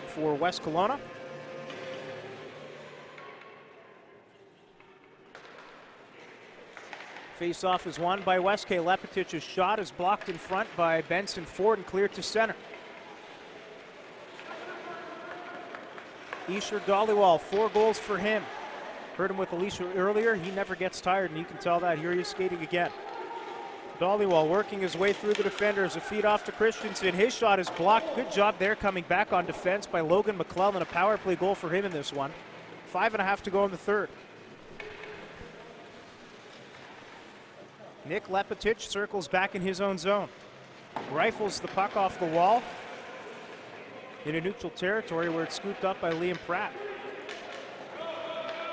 for West Kelowna. Face-off is won by West K. Lepetich's shot is blocked in front by Benson Ford and cleared to center. Isher Dollywall, 4 goals for him. Heard him with Alicia earlier. He never gets tired, and you can tell that. Here he is skating again. Dollywall working his way through the defenders. A feed off to Christensen. His shot is blocked. Good job there coming back on defense by Logan McClellan. A power play goal for him in this one. 5.5 to go in the third. Nick Lepetich circles back in his own zone. Rifles the puck off the wall into neutral territory where it's scooped up by Liam Pratt.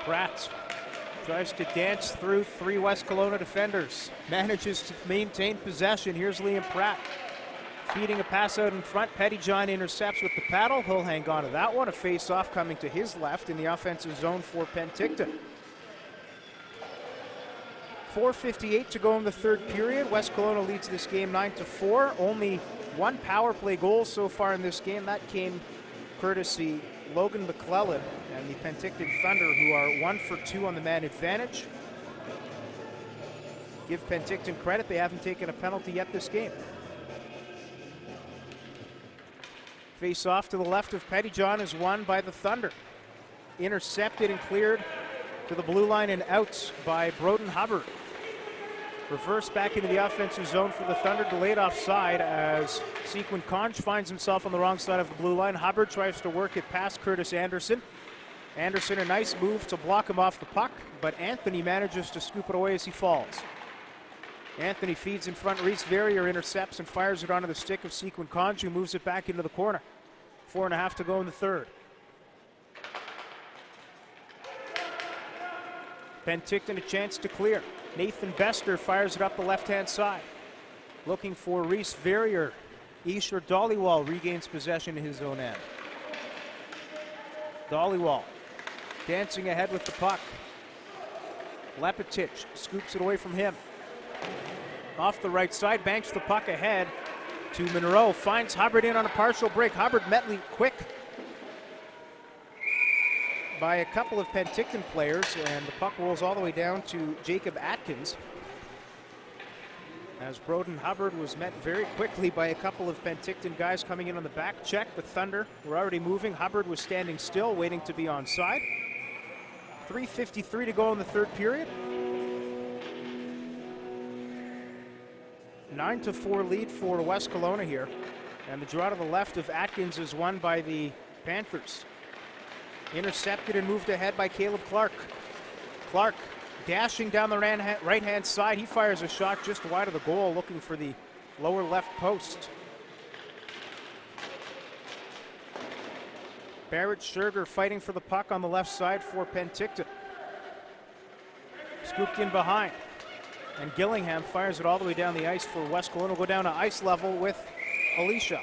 Pratt tries to dance through 3 West Kelowna defenders. Manages to maintain possession. Here's Liam Pratt. Feeding a pass out in front. Pettyjohn intercepts with the paddle. He'll hang on to that one. A face-off coming to his left in the offensive zone for Penticton. 4:58 to go in the third period. West Kelowna leads this game 9-4. Only 1 power play goal so far in this game. That came courtesy Logan McClellan and the Penticton Thunder, who are 1 for 2 on the man advantage. Give Penticton credit, they haven't taken a penalty yet this game. Face off to the left of Pettyjohn is won by the Thunder. Intercepted and cleared to the blue line and out by Broden Hubbard. Reverse back into the offensive zone for the Thunder, delayed offside as Sequin Conch finds himself on the wrong side of the blue line. Hubbard tries to work it past Curtis Anderson. Anderson, a nice move to block him off the puck, but Anthony manages to scoop it away as he falls. Anthony feeds in front. Reese Verrier intercepts and fires it onto the stick of Sequin Conch, who moves it back into the corner. 4.5 to go in the third. Penticton a chance to clear. Nathan Bester fires it up the left-hand side. Looking for Reese Verrier. Isher Dollywall regains possession in his own end. Dollywall dancing ahead with the puck. Lepetich scoops it away from him. Off the right side, banks the puck ahead to Monroe. Finds Hubbard in on a partial break. Hubbard met quick by a couple of Penticton players, and the puck rolls all the way down to Jacob Atkins. As Broden Hubbard was met very quickly by a couple of Penticton guys coming in on the back check. The Thunder were already moving. Hubbard was standing still, waiting to be onside. 3:53 to go in the third period. 9-4 lead for West Kelowna here. And the draw to the left of Atkins is won by the Panthers. Intercepted and moved ahead by Caleb Clark. Clark dashing down the right-hand side. He fires a shot just wide of the goal, looking for the lower left post. Barrett Scherger fighting for the puck on the left side for Penticton. Scooped in behind. And Gillingham fires it all the way down the ice for West Kelowna. Will go down to ice level with Alicia.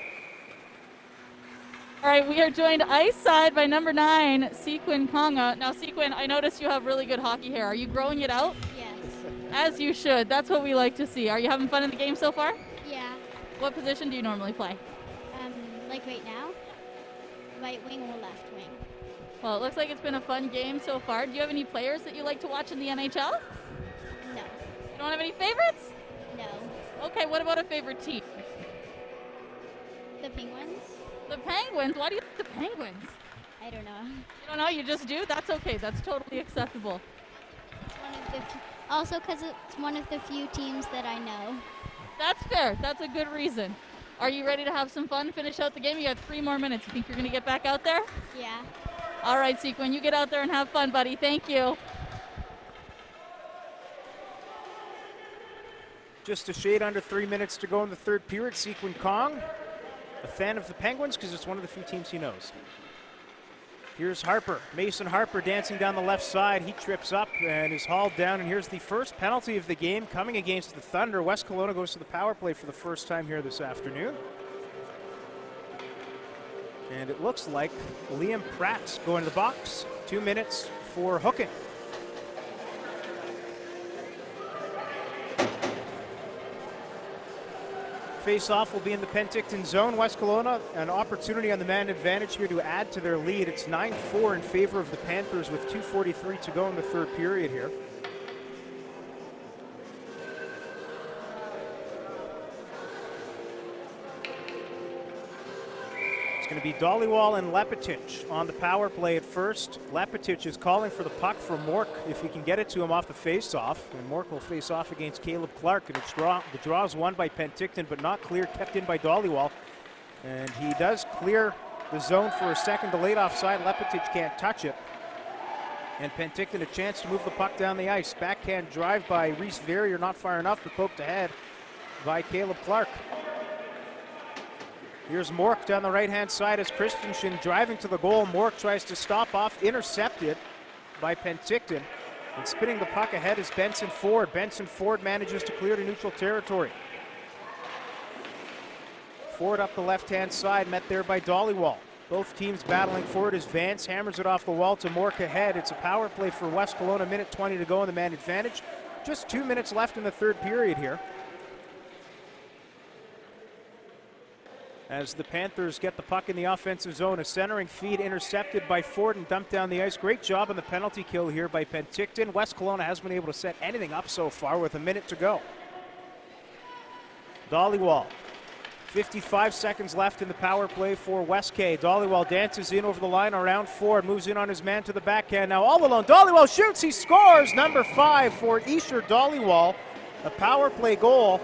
All right, we are joined ice side by number 9, Sequin Konga. Now, Sequin, I noticed you have really good hockey hair. Are you growing it out? Yes. As you should. That's what we like to see. Are you having fun in the game so far? Yeah. What position do you normally play? Like right now, right wing or left wing. Well, it looks like it's been a fun game so far. Do you have any players that you like to watch in the NHL? No. You don't have any favorites? No. Okay, what about a favorite team? The Penguins? The Penguins? Why do you like the Penguins? I don't know. You don't know, you just do? That's okay. That's totally acceptable. It's one of the also because it's one of the few teams that I know. That's fair. That's a good reason. Are you ready to have some fun, finish out the game? You got 3 more minutes. You think you're going to get back out there? Yeah. All right, Sequin, you get out there and have fun, buddy. Thank you. Just a shade under 3 minutes to go in the third period. Sequin Kong, a fan of the Penguins because it's one of the few teams he knows. Here's Harper, Mason Harper dancing down the left side. He trips up and is hauled down, and here's the first penalty of the game coming against the Thunder. West Kelowna goes to the power play for the first time here this afternoon. And it looks like Liam Pratt's going to the box. 2 minutes for hooking. Face-off will be in the Penticton zone. West Kelowna, an opportunity on the man advantage here to add to their lead. It's 9-4 in favor of the Panthers with 2:43 to go in the third period here. It's going to be Dollywall and Lepetich on the power play at first. Lepetich is calling for the puck for Mork if he can get it to him off the face-off. And Mork will face off against Caleb Clark. And the draw is won by Penticton, but not clear, kept in by Dollywall. And he does clear the zone for a second. The late offside, Lepetich can't touch it. And Penticton a chance to move the puck down the ice. Backhand drive by Reese Verrier, not far enough, but poked ahead by Caleb Clark. Here's Mork down the right-hand side as Christensen driving to the goal. Mork tries to stop off, intercepted by Penticton. And spinning the puck ahead is Benson Ford. Benson Ford manages to clear to neutral territory. Ford up the left-hand side, met there by Dollywall. Both teams battling for it as Vance hammers it off the wall to Mork ahead. It's a power play for West Kelowna, minute 20 to go in the man advantage. Just 2 minutes left in the third period here. As the Panthers get the puck in the offensive zone, a centering feed intercepted by Ford and dumped down the ice. Great job on the penalty kill here by Penticton. West Kelowna hasn't been able to set anything up so far with a minute to go. Dollywall, 55 seconds left in the power play for West K. Dollywall dances in over the line around Ford, moves in on his man to the backhand. Now all alone, Dollywall shoots, he scores! Number 5 for Isher Dollywall, a power play goal.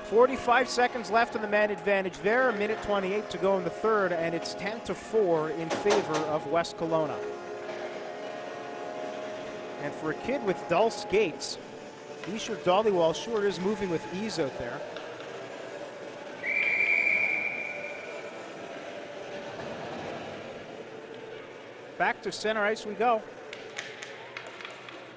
45 seconds left in the man advantage there, a minute 28 to go in the third, and it's 10-4 in favor of West Kelowna. And for a kid with dull skates, Isher Dollywall sure is moving with ease out there. Back to center ice we go.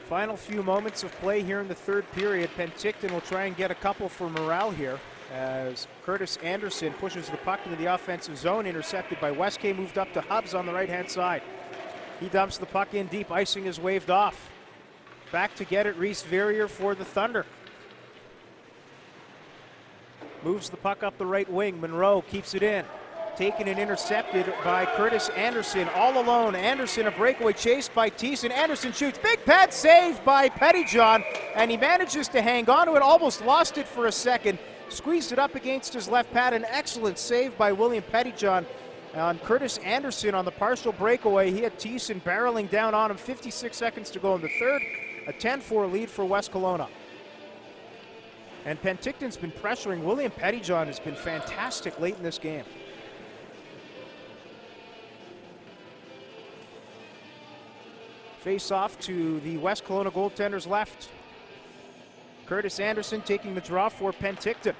Final few moments of play here in the third period. Penticton will try and get a couple for morale here as Curtis Anderson pushes the puck into the offensive zone, intercepted by West K, moved up to Hubbs on the right-hand side. He dumps the puck in deep, icing is waved off. Back to get it, Reese Verrier for the Thunder. Moves the puck up the right wing, Monroe keeps it in. taken and intercepted by Curtis Anderson. All alone, Anderson a breakaway chased by Thiessen. Anderson shoots, big pad save by Pettyjohn, and he manages to hang on to it, almost lost it for a second. Squeezed it up against his left pad. An excellent save by William Pettyjohn on Curtis Anderson on the partial breakaway. He had Thiessen barreling down on him. 56 seconds to go in the third. A 10-4 lead for West Kelowna. And Penticton's been pressuring. William Pettyjohn has been fantastic late in this game. Face off to the West Kelowna goaltender's left. Curtis Anderson taking the draw for Penticton.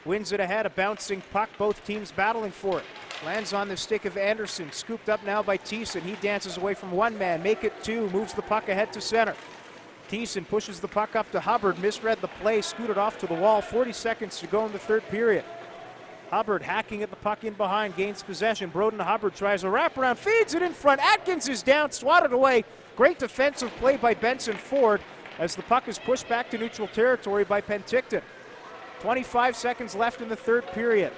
Wins it ahead, a bouncing puck, both teams battling for it. Lands on the stick of Anderson, scooped up now by Thiessen. He dances away from one man, make it two, moves the puck ahead to center. Thiessen pushes the puck up to Hubbard, misread the play, scooted off to the wall. 40 seconds to go in the third period. Hubbard hacking at the puck in behind, gains possession. Broden Hubbard tries a wraparound, feeds it in front. Atkins is down, swatted away. Great defensive play by Benson Ford as the puck is pushed back to neutral territory by Penticton. 25 seconds left in the third period.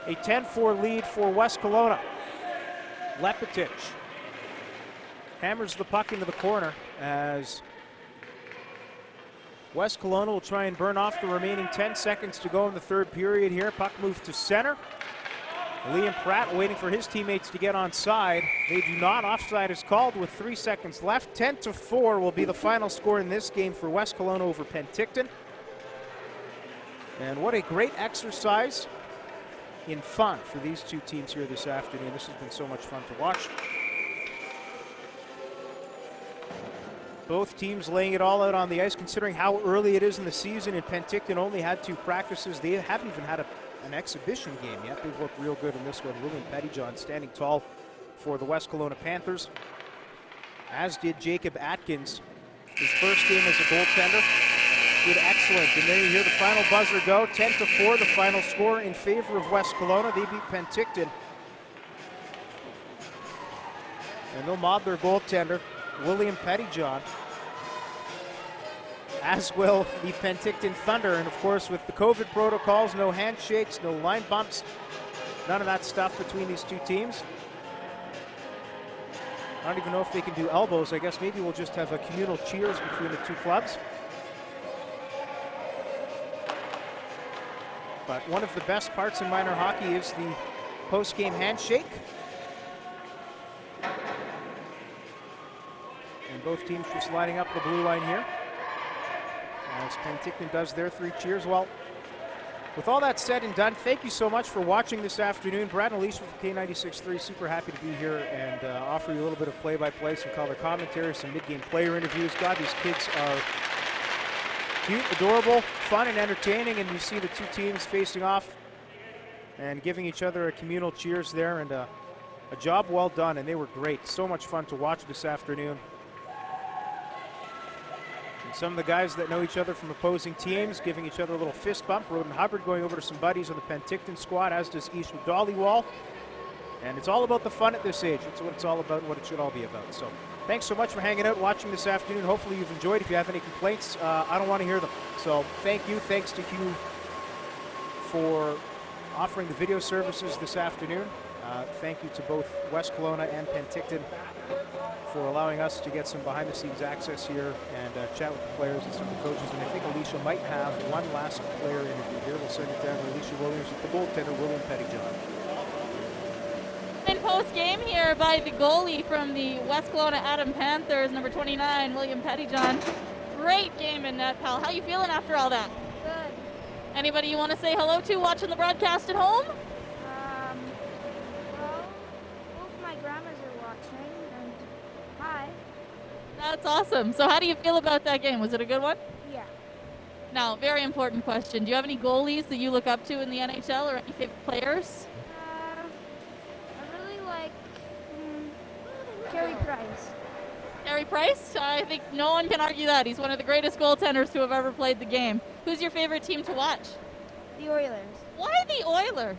A 10-4 lead for West Kelowna. Lepetich hammers the puck into the corner as West Kelowna will try and burn off the remaining 10 seconds to go in the third period here. Puck moved to center. Liam Pratt waiting for his teammates to get on side. They do not. Offside is called with 3 seconds left. 10-4 will be the final score in this game for West Kelowna over Penticton. And what a great exercise in fun for these two teams here this afternoon. This has been so much fun to watch. Both teams laying it all out on the ice, considering how early it is in the season, and Penticton only had 2 practices. They haven't even had an exhibition game yet. They've looked real good in this one. William Pettyjohn standing tall for the West Kelowna Panthers, as did Jacob Atkins. His first game as a goaltender did excellent. And then you hear the final buzzer go. 10-4, the final score in favor of West Kelowna. They beat Penticton. And they'll mob their goaltender, William Pettyjohn, as will the Penticton Thunder. And of course, with the COVID protocols, no handshakes, no line bumps, none of that stuff between these two teams. I don't even know if they can do elbows. I guess maybe we'll just have a communal cheers between the two clubs. But one of the best parts in minor hockey is the post-game handshake. And both teams just lining up the blue line here as Penticton does their 3 cheers. Well, with all that said and done, thank you so much for watching this afternoon. Brad and Alicia from K96.3, super happy to be here and offer you a little bit of play-by-play, some color commentary, some mid-game player interviews. God, these kids are cute, adorable, fun, and entertaining, and you see the two teams facing off and giving each other a communal cheers there, and a job well done, and they were great. So much fun to watch this afternoon. Some of the guys that know each other from opposing teams giving each other a little fist bump. Broden Hubbard going over to some buddies on the Penticton squad, as does Ishmael Dollywall. And it's all about the fun at this age. It's what it's all about and what it should all be about. So thanks so much for hanging out, watching this afternoon. Hopefully you've enjoyed. If you have any complaints, I don't want to hear them. So thank you. Thanks to Hugh for offering the video services this afternoon. Thank you to both West Kelowna and Penticton for allowing us to get some behind-the-scenes access here and chat with the players and some of the coaches. And I think Alicia might have one last player interview here. We'll send it down to Alicia Williams with the goaltender, William Pettyjohn. In post-game here by the goalie from the West Kelowna Adam Panthers, number 29, William Pettyjohn. Great game in net, pal. How you feeling after all that? Good. Anybody you want to say hello to watching the broadcast at home? Well, both my grandmas are watching, and hi. That's awesome. So how do you feel about that game? Was it a good one? Yeah. Now, very important question. Do you have any goalies that you look up to in the NHL or any favorite players? I really like Carey Price. Carey Price? I think no one can argue that. He's one of the greatest goaltenders to have ever played the game. Who's your favorite team to watch? The Oilers. Why the Oilers?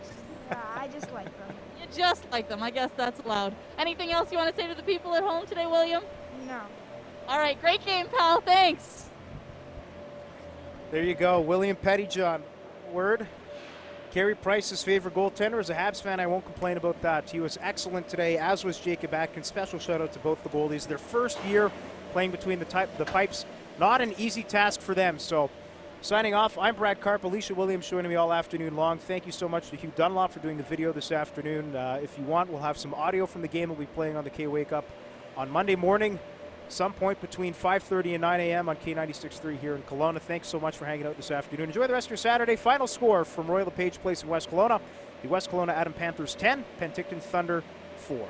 I just like them. You just like them. I guess that's allowed. Anything else you want to say to the people at home today, William? No. All right, great game, pal. Thanks. There you go, William Pettyjohn. Word. Carey Price, his favorite goaltender. As a Habs fan, I won't complain about that. He was excellent today, as was Jacob Atkins. Special shout out to both the goalies. Their first year playing between the pipes, not an easy task for them. So, signing off, I'm Brad Karp. Alicia Williams joining me all afternoon long. Thank you so much to Hugh Dunlop for doing the video this afternoon. If you want, we'll have some audio from the game we'll be playing on the K-Wake Up on Monday morning, some point between 5:30 and 9 a.m. on K96.3 here in Kelowna. Thanks so much for hanging out this afternoon. Enjoy the rest of your Saturday. Final score from Royal LePage Place in West Kelowna. The West Kelowna Adam Panthers 10, Penticton Thunder 4.